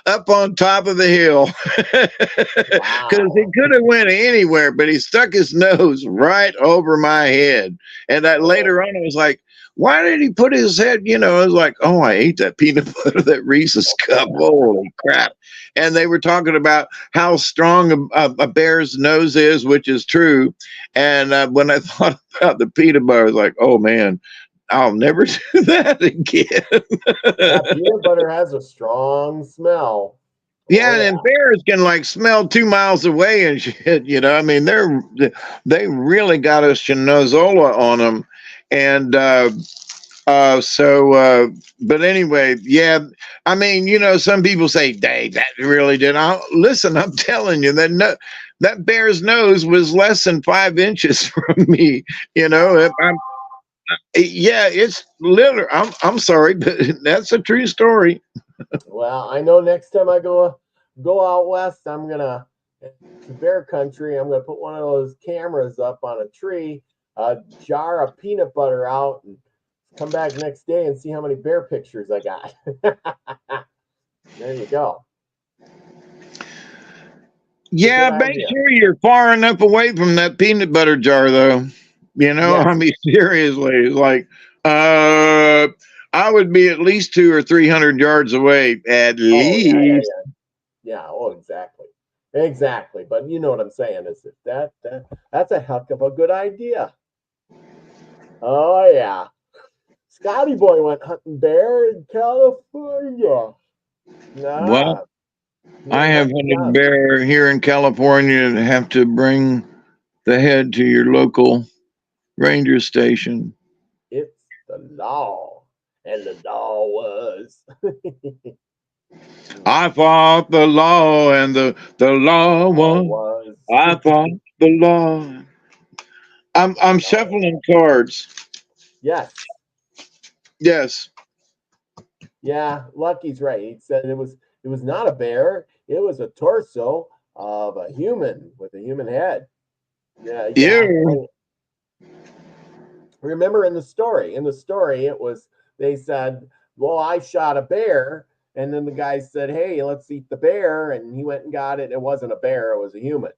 up on top of the hill, because he could have went anywhere, but he stuck his nose right over my head. And that later on, I was like, "Why did he put his head?" I was like, "Oh, I ate that peanut butter, that Reese's cup. Holy crap!" And they were talking about how strong a bear's nose is, which is true. And when I thought about the peanut butter, I was like, "Oh man, I'll never do that again." Yeah, peanut butter has a strong smell. Yeah, and bears can smell 2 miles away and shit. I mean, they really got a schnozola on them, and but anyway, yeah. I mean, some people say, "Dang, that really did." Listen, I'm telling you that bear's nose was less than 5 inches from me. Yeah, it's literally. I'm sorry, but that's a true story. Well, I know next time I go out west, I'm gonna to bear country. I'm gonna put one of those cameras up on a tree, a jar of peanut butter out, and come back next day and see how many bear pictures I got. There you go. Yeah, make sure you're far enough away from that peanut butter jar, though. Yes. I mean, seriously, I would be at least 200 or 300 yards away, at least. Yeah. Oh, exactly. But you know what I'm saying is that's a heck of a good idea. Oh yeah. Scotty boy went hunting bear in California. Well, I have hunted bear here in California and have to bring the head to your local ranger station. It's the law. And the law was. I fought the law, and the law was. I fought the law. I'm shuffling cards. Yes. Yes. Yeah, Lucky's right. He said it was not a bear. It was a torso of a human with a human head. Yeah. remember in the story, it was, they said, well, I shot a bear. And then the guy said, hey, let's eat the bear. And he went and got it. It wasn't a bear, it was a human.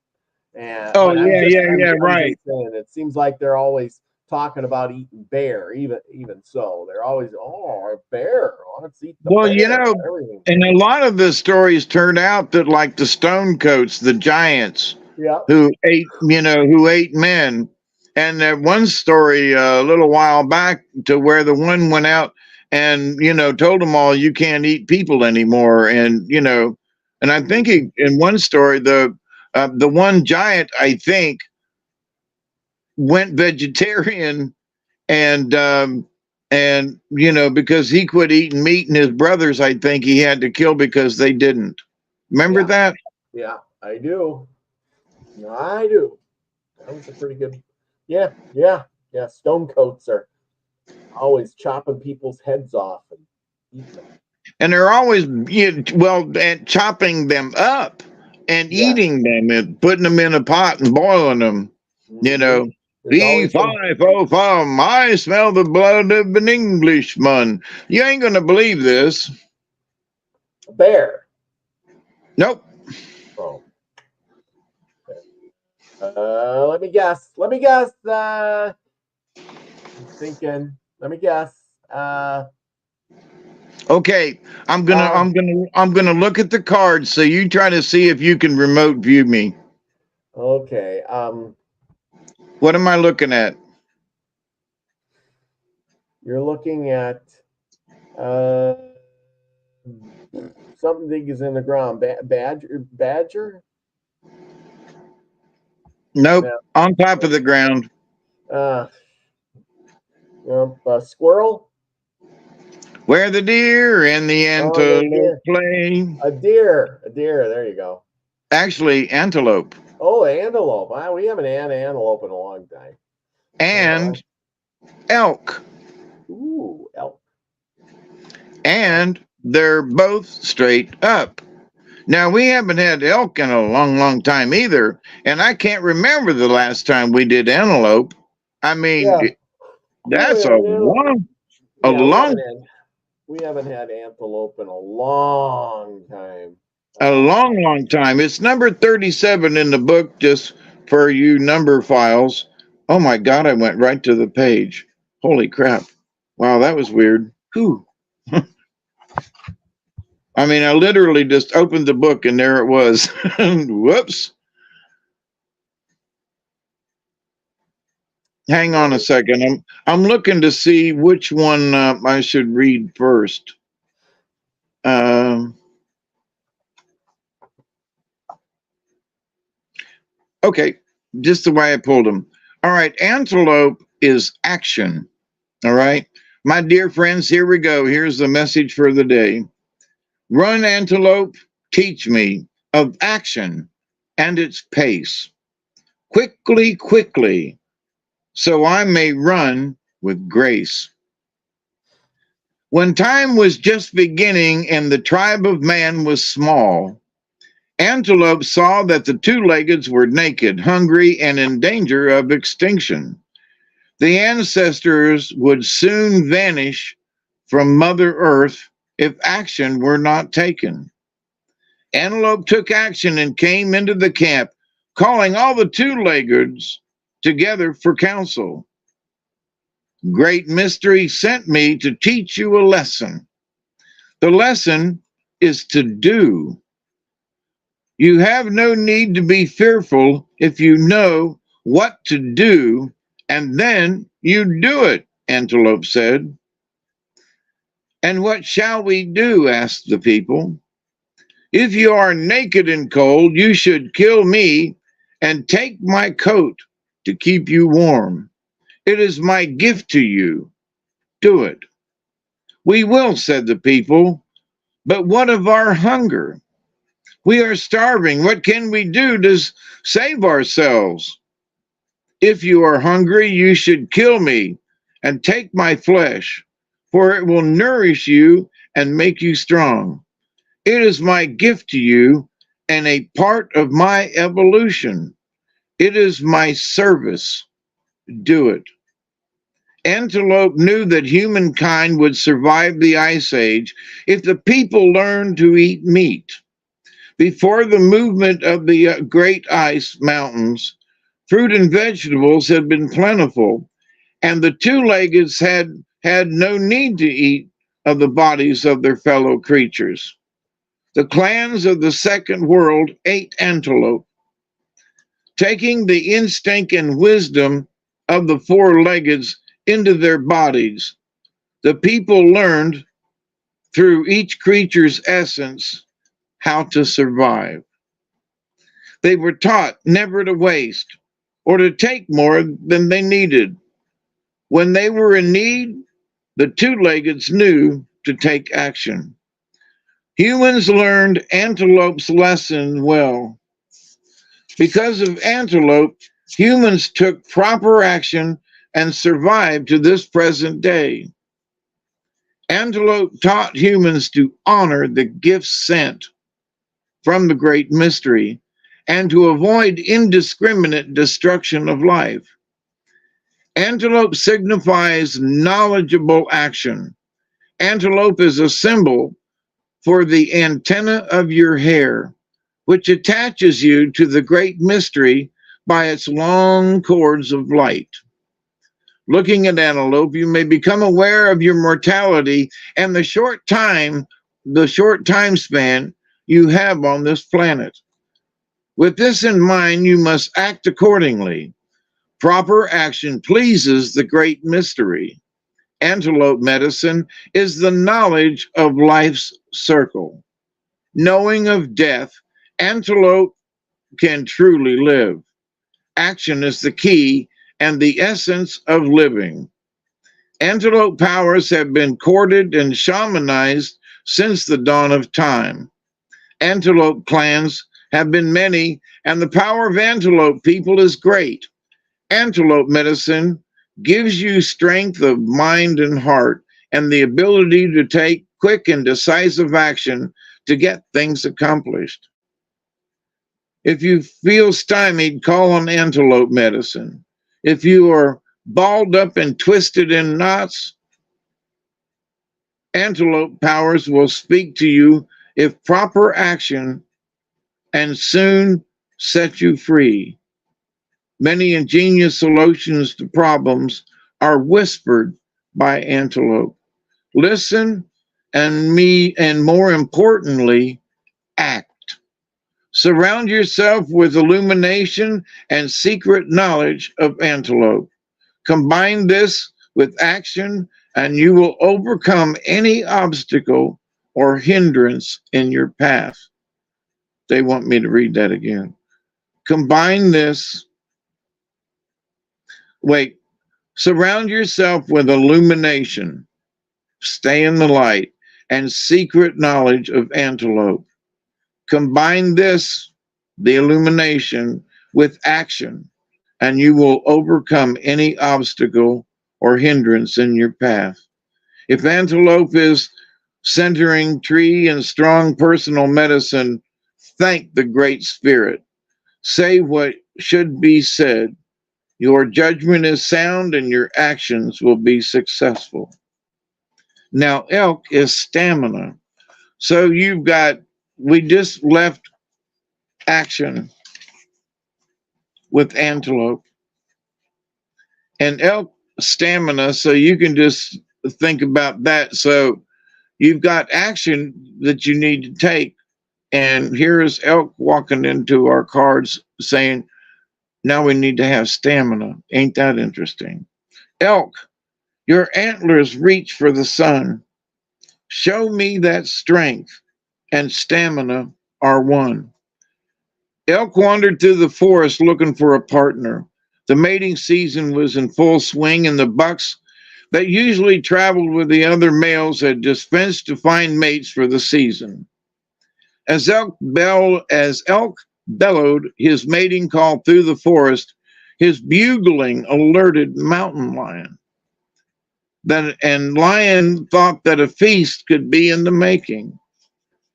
And Oh but yeah, yeah, yeah, I'm right. just saying, it seems like they're always talking about eating bear. Even so, they're always, oh, a bear, let's eat the Well, bear. Everything. and a lot of the stories turned out that, like the stone coats, the giants Yeah. who ate, who ate men. And that one story a little while back, to where the one went out and told them all, you can't eat people anymore. And and I think in one story, the one giant, I think, went vegetarian, and because he quit eating meat, and his brothers, I think, he had to kill because they didn't. Remember Yeah. that? Yeah, I do. I do. That was a pretty good. Yeah, yeah, yeah. Stone coats are always chopping people's heads off and eating them. And they're always and chopping them up and Yes. eating them and putting them in a pot and boiling them. Mm-hmm. There's always some D505, I smell the blood of an Englishman. You ain't gonna believe this. bear. Nope. Oh. Let me guess. Let me guess. I'm thinking. Let me guess. Okay, I'm gonna look at the cards, so you try to see if you can remote view me. Okay. What am I looking at? You're looking at uh something is in the ground. Badger. Nope. No. On top of the ground. Uh, squirrel. Where the deer and the Oh, the antelope deer. play. A deer. A deer. There you go. Actually, antelope. Oh, antelope. Wow, we haven't had antelope in a long time. And elk. Ooh, elk. And they're both straight up. Now, we haven't had elk in a long, long time either. And I can't remember the last time we did antelope. I mean, Yeah. that's Yeah, a yeah, long, we haven't had antelope in a long time. a Uh, long, long time. It's number 37 in the book, just for you number files. Oh my God, I went right to the page. Holy crap. Wow, that was weird. Whew. I mean, I literally just opened the book and there it was. Whoops. Hang on a second. I'm looking to see which one I should read first. Okay, just the way I pulled them. All right, antelope is action. All right, my dear friends, here we go. Here's the message for the day. Run, antelope, teach me of action and its pace. Quickly, quickly, so I may run with grace. When time was just beginning and the tribe of man was small, antelope saw that the two-leggeds were naked, hungry, and in danger of extinction. The ancestors would soon vanish from Mother Earth if action were not taken. Antelope took action and came into the camp, calling all the two-leggeds together for counsel. Great Mystery sent me to teach you a lesson. The lesson is to do. You have no need to be fearful if you know what to do, and then you do it, Antelope said. And what shall we do? Asked the people. If you are naked and cold, you should kill me and take my coat to keep you warm. It is my gift to you. Do it. We will, said the people. But what of our hunger? We are starving. What can we do to save ourselves? If you are hungry, you should kill me and take my flesh, for it will nourish you and make you strong. It is my gift to you and a part of my evolution. It is my service. Do it. Antelope knew that humankind would survive the Ice Age if the people learned to eat meat. Before the movement of the great ice mountains, fruit and vegetables had been plentiful, and the two-leggeds had no need to eat of the bodies of their fellow creatures. The clans of the second world ate antelope, taking the instinct and wisdom of the four-leggeds into their bodies. The people learned through each creature's essence how to survive. They were taught never to waste or to take more than they needed. When they were in need, the two-leggeds knew to take action. Humans learned antelope's lesson well. Because of antelope, humans took proper action and survived to this present day. Antelope taught humans to honor the gifts sent from the great mystery and to avoid indiscriminate destruction of life. Antelope signifies knowledgeable action. Antelope is a symbol for the antenna of your hair, which attaches you to the great mystery by its long cords of light. Looking at antelope, you may become aware of your mortality and the short time span you have on this planet. With this in mind, you must act accordingly. Proper action pleases the great mystery. Antelope medicine is the knowledge of life's circle. Knowing of death, antelope can truly live. Action is the key and the essence of living. Antelope powers have been courted and shamanized since the dawn of time. Antelope clans have been many, and the power of antelope people is great. Antelope medicine gives you strength of mind and heart and the ability to take quick and decisive action to get things accomplished. If you feel stymied, call on antelope medicine. If you are balled up and twisted in knots, antelope powers will speak to you if proper action and soon set you free. Many ingenious solutions to problems are whispered by antelope. Listen and more importantly, act. Surround yourself with illumination and secret knowledge of antelope. Combine this with action and you will overcome any obstacle or hindrance in your path. They want me to read that again. Combine this. Surround yourself with illumination, stay in the light, and secret knowledge of antelope. Combine this, the illumination, with action, and you will overcome any obstacle or hindrance in your path. If antelope is centering tree and strong personal medicine, thank the Great Spirit. Say what should be said. Your judgment is sound and your actions will be successful. Now, elk is stamina. So we just left action with antelope and elk stamina. So you can just think about that. So you've got action that you need to take. And here is elk walking into our cards saying, now we need to have stamina. Ain't that interesting? Elk, your antlers reach for the sun. Show me that strength and stamina are one. Elk wandered through the forest looking for a partner. The mating season was in full swing, and the bucks that usually traveled with the other males had dispensed to find mates for the season. As elk bellowed his mating call through the forest, his bugling alerted Mountain Lion. And Lion thought that a feast could be in the making.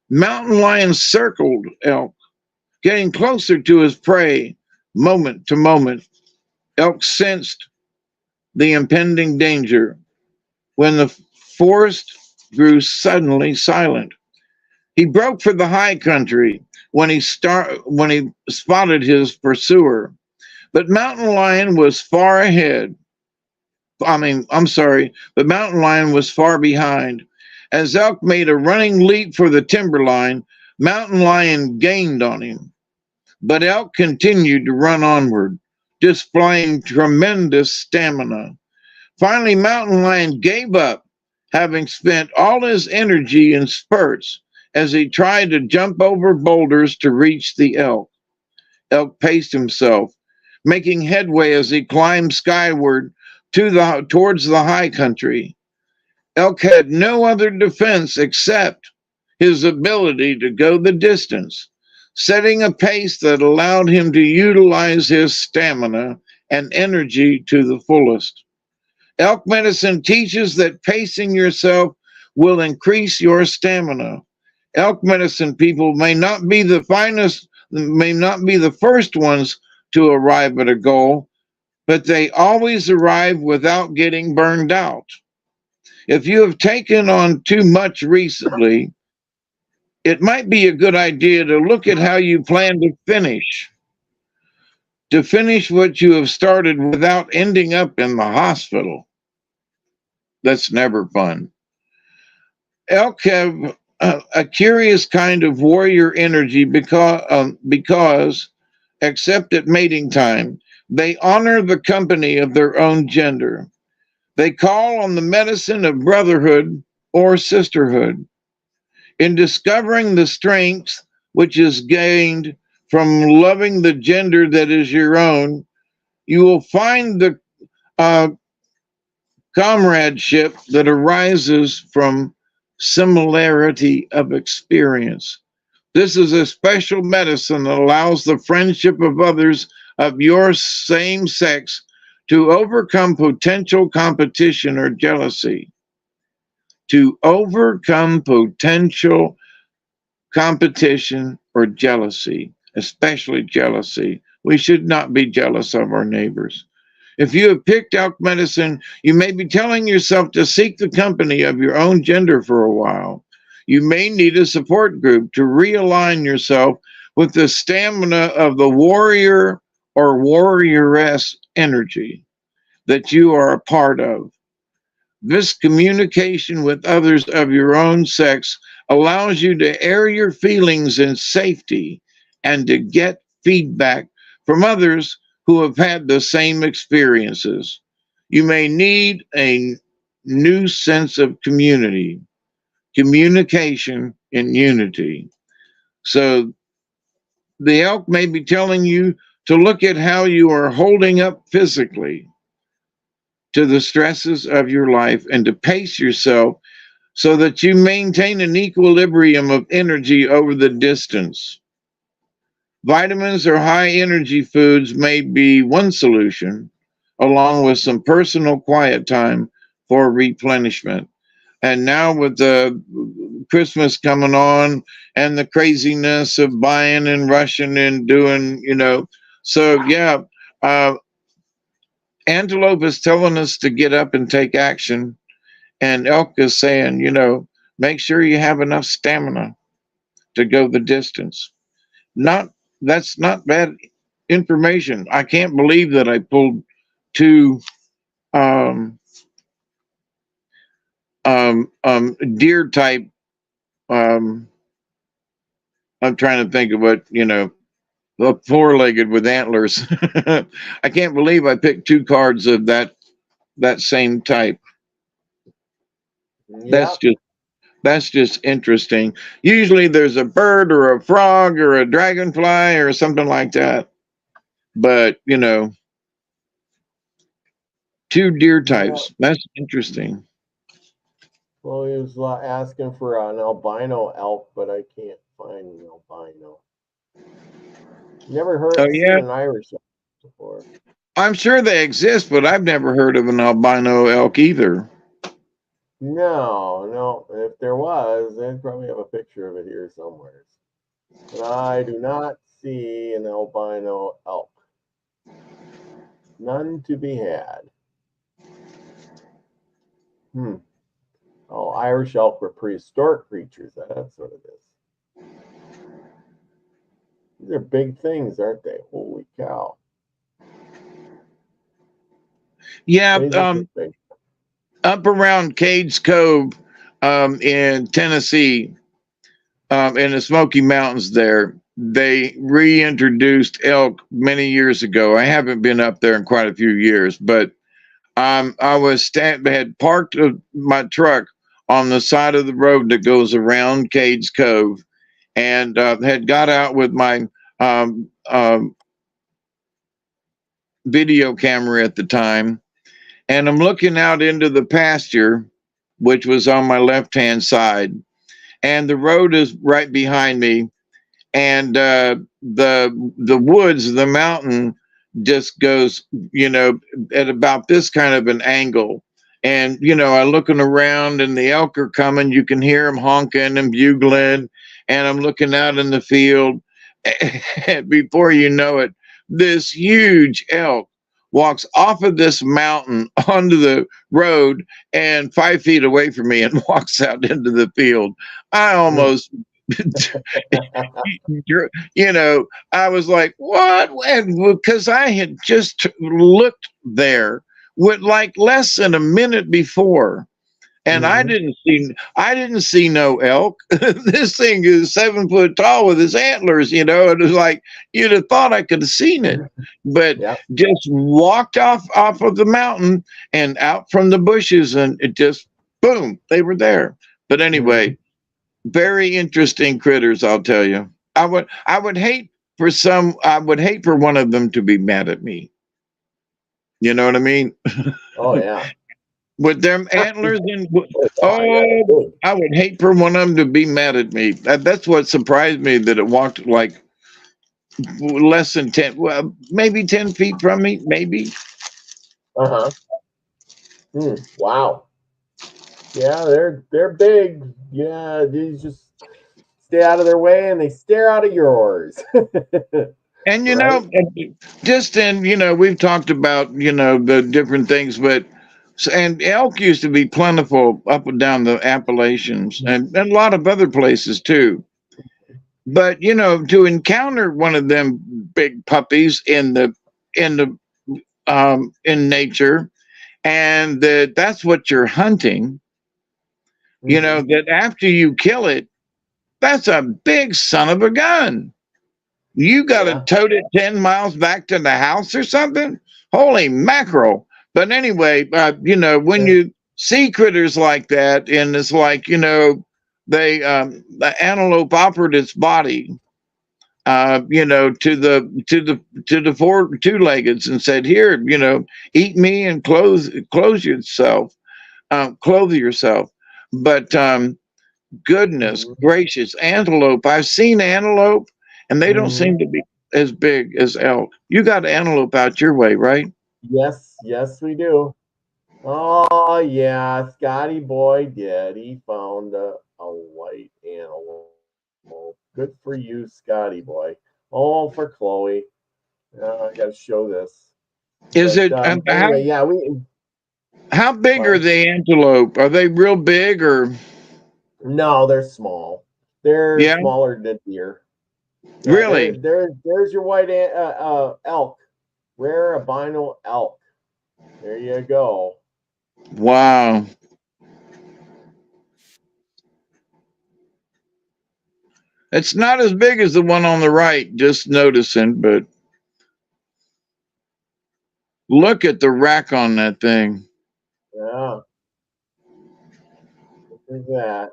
Mountain Lion circled elk, getting closer to his prey moment to moment. Elk sensed the impending danger when the forest grew suddenly silent. He broke for the high country when he spotted his pursuer, but Mountain Lion was far ahead. I'm sorry, but Mountain Lion was far behind. As Elk made a running leap for the timberline, Mountain Lion gained on him, but Elk continued to run onward, displaying tremendous stamina. Finally, Mountain Lion gave up, having spent all his energy in spurts as he tried to jump over boulders to reach the elk. Elk paced himself, making headway as he climbed skyward towards the high country. Elk had no other defense except his ability to go the distance, setting a pace that allowed him to utilize his stamina and energy to the fullest. Elk medicine teaches that pacing yourself will increase your stamina. Elk medicine people may not be the finest, may not be the first ones to arrive at a goal, but they always arrive without getting burned out. If you have taken on too much recently, it might be a good idea to look at how you plan to finish what you have started without ending up in the hospital. That's never fun. Elk have a curious kind of warrior energy because, except at mating time, they honor the company of their own gender. They call on the medicine of brotherhood or sisterhood. In discovering the strength which is gained from loving the gender that is your own, you will find the uh, comradeship that arises from similarity of experience. This is a special medicine that allows the friendship of others of your same sex to overcome potential competition or jealousy. To overcome potential competition or jealousy, especially jealousy. We should not be jealous of our neighbors. If you have picked elk medicine, you may be telling yourself to seek the company of your own gender for a while. You may need a support group to realign yourself with the stamina of the warrior or warrioress energy that you are a part of. This communication with others of your own sex allows you to air your feelings in safety and to get feedback from others who have had the same experiences. You may need a new sense of community, communication, and unity. So the elk may be telling you to look at how you are holding up physically to the stresses of your life and to pace yourself so that you maintain an equilibrium of energy over the distance. Vitamins or high energy foods may be one solution, along with some personal quiet time for replenishment. And now, with the Christmas coming on and the craziness of buying and rushing and doing, so yeah, uh, Antelope is telling us to get up and take action, and Elk is saying, make sure you have enough stamina to go the distance. Not That's not bad information. I can't believe that I pulled two um, deer type. Um, I'm trying to think of what the four-legged with antlers. I can't believe I picked two cards of that same type. Yeah. That's just interesting. Usually there's a bird or a frog or a dragonfly or something like that. But, two deer Yeah. types. That's interesting. Well, he was asking for an albino elk, but I can't find an albino. Never Oh, seen yeah. an Irish elk before. I'm sure they exist, but I've never heard of an albino elk either. No, no. If there was, they'd probably have a picture of it here somewhere. But I do not see an albino elk. None to be had. Hmm. Oh, Irish elk were prehistoric creatures. That's what it is. These are big things, aren't they? Holy cow. Yeah, That is interesting. up around Cades Cove, in Tennessee, in the Smoky Mountains there, they reintroduced elk many years ago. I haven't been up there in quite a few years, but I had parked my truck on the side of the road that goes around Cades Cove, and had got out with my um, um, video camera at the time, and I'm looking out into the pasture, which was on my left hand side, and the road is right behind me, and the woods, the mountain just goes, at about this kind of an angle. And I looking around, and the elk are coming. You can hear them honking and bugling, and I'm looking out in the field. Before you know it, this huge elk walks off of this mountain onto the road and 5 feet away from me and walks out into the field. I almost I was like, what? And because I had just looked there with like less than a minute before, and Mhm. I didn't see no elk. This thing is 7 foot tall with his antlers, and it was like you'd have thought I could have seen it, but Yeah. just walked off of the mountain and out from the bushes, and it just boom, they were there. But Mhm. anyway, very interesting critters, I'll tell you. I would hate for one of them to be mad at me. You know what I mean? Oh yeah. With them antlers and Oh yeah. oh, Big. I would hate for one of them to be mad at me. That's what surprised me, that it walked like less than 10, well, maybe 10 feet from me, maybe. Uh-huh. Wow. Yeah, they're big. Yeah, these just stay out of their way and they stare out of yours. And Right? just in, we've talked about, the different things, but and elk used to be plentiful up and down the Appalachians, and a lot of other places too. But to encounter one of them big puppies in the in nature, and that's what you're hunting, Mm-hmm. that after you kill it, that's a big son of a gun. You got to Yeah. tote it 10 miles back to the house or something. Holy mackerel. But anyway, when Yeah. you see critters like that, and it's like, the antelope offered its body, to the four two-leggeds, and said, "Here, eat me and clothe yourself." But goodness Mm-hmm. gracious, antelope! I've seen antelope, and they don't Mm-hmm. seem to be as big as elk. You got antelope out your way, right? Yes, yes, we do. Oh yeah, Scotty boy did. He found a white antelope. Good for you, Scotty boy. Oh, for Chloe. I got to show this. Is But it anyway, yeah, we. how big are Well, the antelope? Are they real big, or no, they're small. They're yeah, smaller than deer. Yeah, really? there's your white elk, rare albino elk. There you go. Wow. It's not as big as the one on the right, just noticing, but look at the rack on that thing. Yeah, look at that.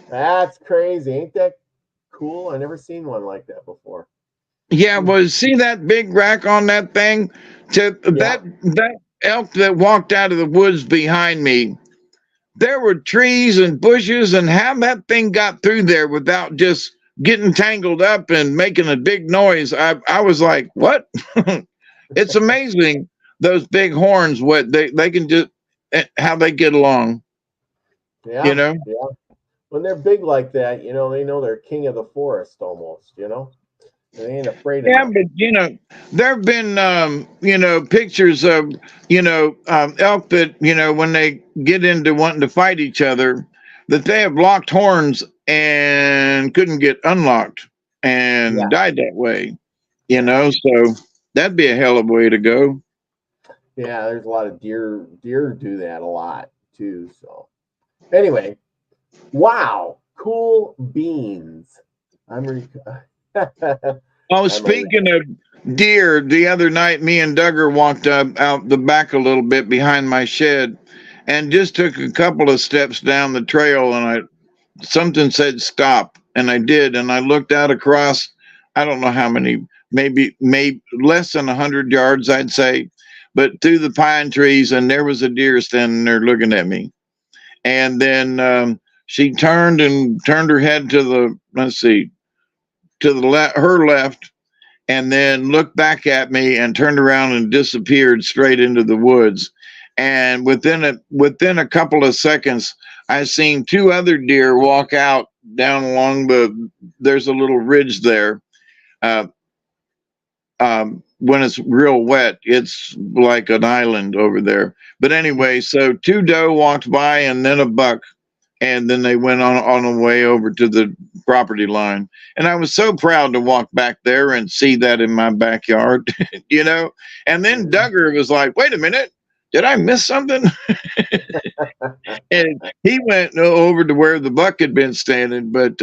That's crazy. Ain't that cool? I never seen one like that before. Yeah, Hmm. well, see that big rack on that thing? To Yeah. that elk that walked out of the woods behind me, there were trees and bushes, and how that thing got through there without just getting tangled up and making a big noise, I was like, what? It's amazing, those big horns, what they can just, how they get along, you Yeah. know? Yeah. When they're big like that, they know they're king of the forest almost. They ain't afraid of Yeah, nothing. but there have been pictures of elk that when they get into wanting to fight each other, that they have locked horns and couldn't get unlocked and Yeah, died that way. yeah, So that'd be a hell of a way to go. yeah. There's a lot of deer do that a lot too. So anyway, wow, cool beans. I'm Oh, I'm a speaking of deer, the other night me and Duggar walked up out the back a little bit behind my shed and just took a couple of steps down the trail, and something said stop, and I did, and I looked out across, I don't know how many, maybe less than 100 yards, I'd say, but through the pine trees, and there was a deer standing there looking at me. And then she turned her head to the, let's see, to the her left, and then looked back at me and turned around and disappeared straight into the woods. And within a couple of seconds, I seen two other deer walk out down along there's a little ridge there. Uh, when it's real wet, it's like an island over there. But anyway, so two doe walked by and then a buck, and then they went on the way over to the property line. And I was so proud to walk back there and see that in my backyard, And then Duggar was like, "Wait a minute, did I miss something?" And he went over to where the buck had been standing. But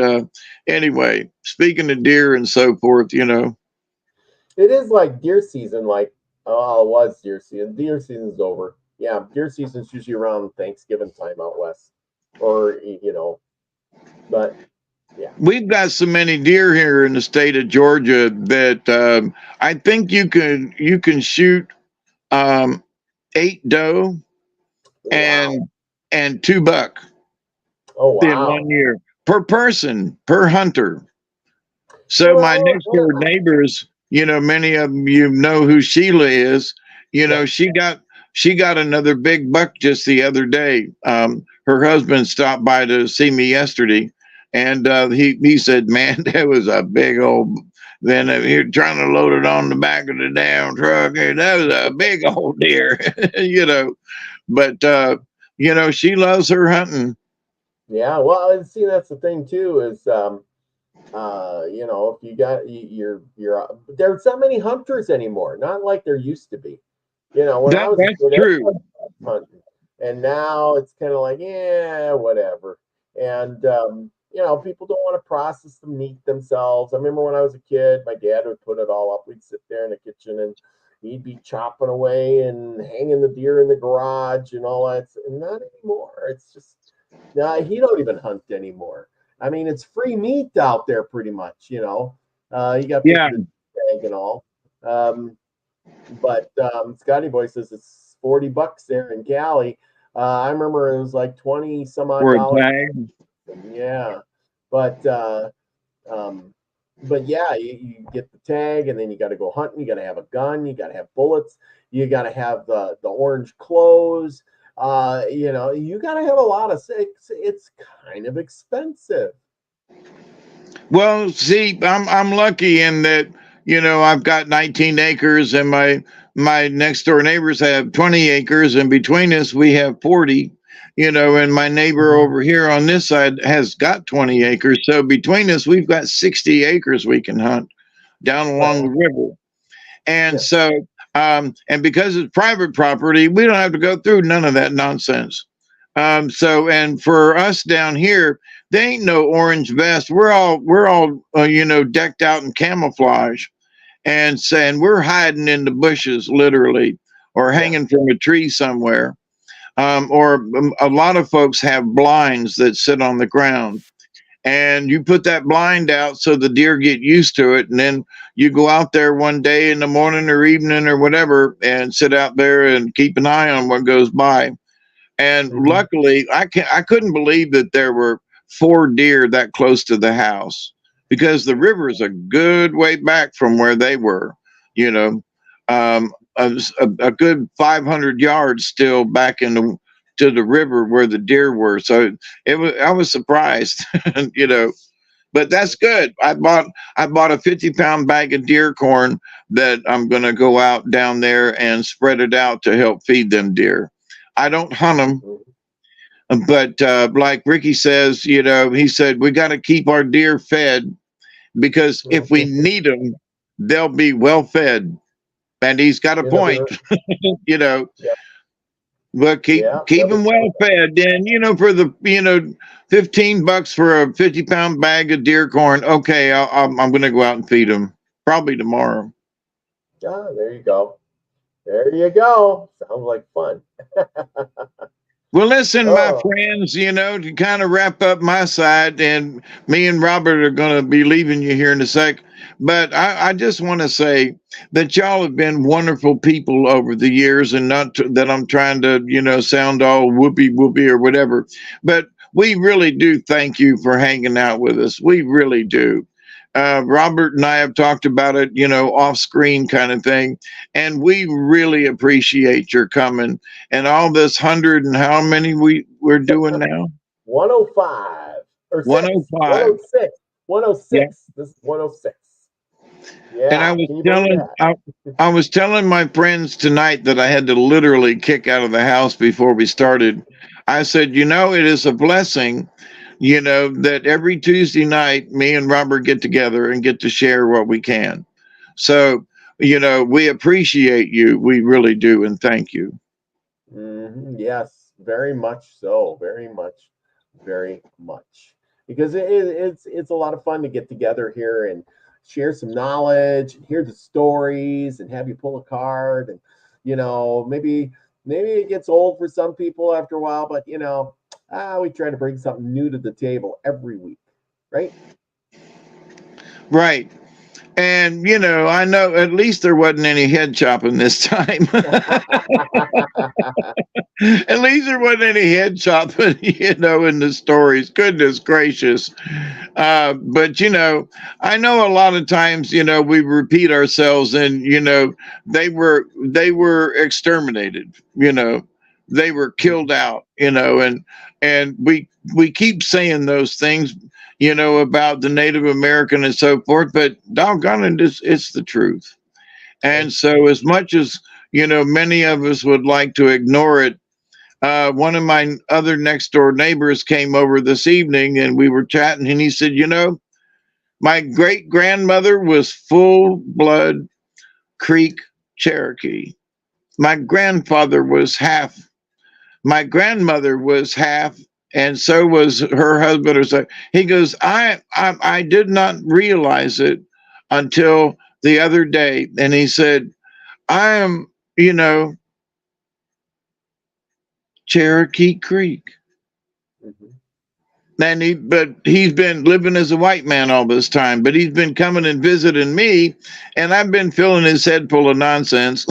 anyway, speaking of deer and so forth, It is like deer season. Like, oh, it was deer season. Deer season's over. Yeah, deer season's usually around Thanksgiving time out west, or but yeah. we've got so many deer here in the state of Georgia that I think you can shoot 8 doe Wow. and 2 buck Oh in wow. 1 year per person, per hunter. So my Well, next door neighbors, many of them, know who Sheila is. yeah. She got another big buck just the other day. Her husband stopped by to see me yesterday, and he said, "Man, that was a big old." Then you're trying to load it on the back of the damn truck. And that was a big old deer, But she loves her hunting. Yeah. Well, and see, that's the thing too is if you got you're there's not many hunters anymore. Not like there used to be. When I was a That's kid, true. everybody was hunting, and now it's kind of like, yeah, whatever. And people don't want to process the meat themselves. I remember when I was a kid, my dad would put it all up. We'd sit there in the kitchen and he'd be chopping away and hanging the deer in the garage and all that. And not anymore. It's just he don't even hunt anymore. I mean, it's free meat out there pretty much. You got to pay Yeah. for the tag and all. But Scotty Boy says it's $40 there in Cali. I remember it was like 20 some odd For a dollars. tag. Yeah, but yeah, you get the tag, and then you got to go hunting. You got to have a gun. You got to have bullets. You got to have the orange clothes. You got to have a lot of. It's kind of expensive. Well, see, I'm lucky in that I've got 19 acres, and my next door neighbors have 20 acres, and between us we have 40. And my neighbor over here on this side has got 20 acres, so between us we've got 60 acres we can hunt down along the river. And so, and because it's private property, we don't have to go through none of that nonsense. And for us down here, there ain't no orange vest. We're all decked out in camouflage, and we're hiding in the bushes, literally, or hanging from a tree somewhere. Or a lot of folks have blinds that sit on the ground, and you put that blind out so the deer get used to it, and then you go out there one day in the morning or evening or whatever and sit out there and keep an eye on what goes by. And luckily, I couldn't believe that there were 4 deer that close to the house, because the river is a good way back from where they were. A good 500 yards still back to the river where the deer were. So I was surprised, But that's good. I bought a 50-pound bag of deer corn that I'm going to go out down there and spread it out to help feed them deer. I don't hunt them, but like Ricky says, he said we got to keep our deer fed because if we need them, they'll be well fed. And he's got a point, Yeah. But keep them well fed. And for the $15 for a 50-pound bag of deer corn. Okay, I'm going to go out and feed them probably tomorrow. Ah, there you go. There you go. Sounds like fun. Well, listen, my friends, to kind of wrap up my side, and me and Robert are going to be leaving you here in a sec. But I just want to say that y'all have been wonderful people over the years, and not that I'm trying to, sound all whoopee whoopee or whatever. But we really do thank you for hanging out with us. We really do. Robert and I have talked about it, off screen kind of thing. And we really appreciate your coming and all this 100 and how many we're doing now? 105 or 105. 106. 106. Yeah. This is 106. Yeah. And I was telling my friends tonight that I had to literally kick out of the house before we started. I said, it is a blessing that every Tuesday night, me and Robert get together and get to share what we can. So, we appreciate you. We really do. And thank you. Yes, very much so. Very much. Very much. Because it's a lot of fun to get together here and share some knowledge and hear the stories and have you pull a card. And, maybe it gets old for some people after a while, but, we try to bring something new to the table every week, right? Right. And, I know at least there wasn't any head chopping this time. At least there wasn't any head chopping, in the stories. Goodness gracious. But, I know a lot of times, we repeat ourselves and, they were exterminated, they were killed out, and we keep saying those things, about the Native American and so forth, but doggone it, it's the truth. And so as much as, many of us would like to ignore it, one of my other next door neighbors came over this evening and we were chatting and he said, my great grandmother was full blood Creek Cherokee. My grandfather was half. My grandmother was half, and so was her husband. Or so he goes, I did not realize it until the other day. And he said, I am, Cherokee Creek. But he's been living as a white man all this time, but he's been coming and visiting me, and I've been filling his head full of nonsense,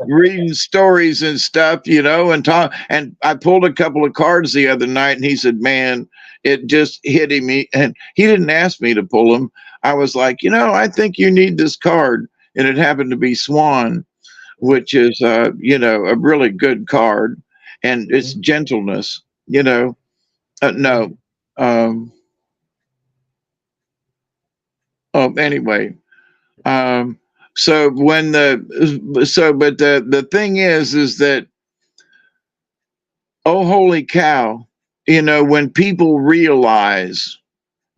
reading stories and stuff, and I pulled a couple of cards the other night, and he said, man, it just hit him, and he didn't ask me to pull them. I was like, I think you need this card, and it happened to be Swan, which is, a really good card, and it's gentleness, no. Anyway. But the thing is that, oh, holy cow, when people realize,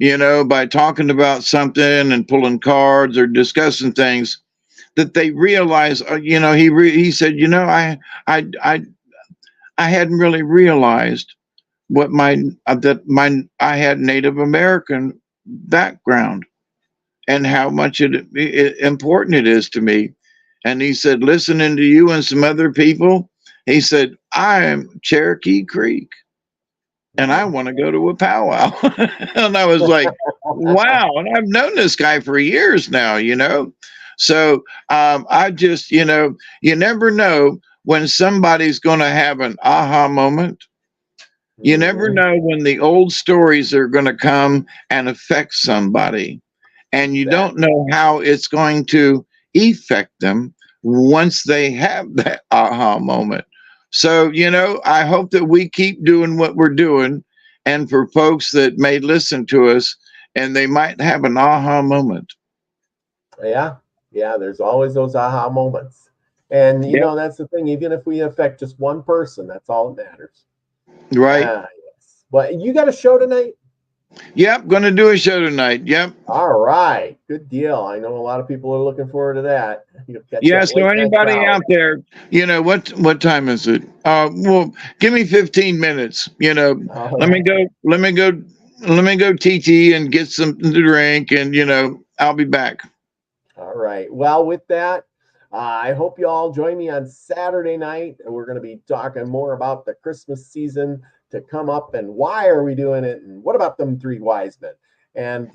by talking about something and pulling cards or discussing things, that they realize, he said, I hadn't really realized what I had Native American background and how much important it is to me. And he said, listening to you and some other people, he said, I am Cherokee Creek and I want to go to a powwow. And I was like, wow. And I've known this guy for years now, So I just, you never know when somebody's going to have an aha moment. You never know when the old stories are going to come and affect somebody. And you don't know how it's going to affect them once they have that aha moment. So, I hope that we keep doing what we're doing and for folks that may listen to us and they might have an aha moment. Yeah, there's always those aha moments. And, you Yep. know, that's the thing. Even if we affect just one person, that's all that matters. Right. Yes. But you got a show tonight? Yep. Going to do a show tonight. Yep. All right. Good deal. I know a lot of people are looking forward to that. Yeah. So anybody out there, you know, what time is it? Well, give me 15 minutes. You know, let me go TT and get something to drink, and you know, I'll be back. All right. Well, with that, I hope you all join me on Saturday night. And we're going to be talking more about the Christmas season to come up and why are we doing it and what about them three wise men. And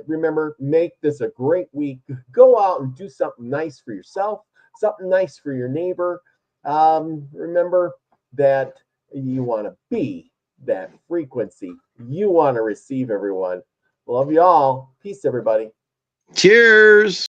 remember, make this a great week. Go out and do something nice for yourself, something nice for your neighbor. Remember that you want to be that frequency. You want to receive, everyone. Love you all. Peace, everybody. Cheers.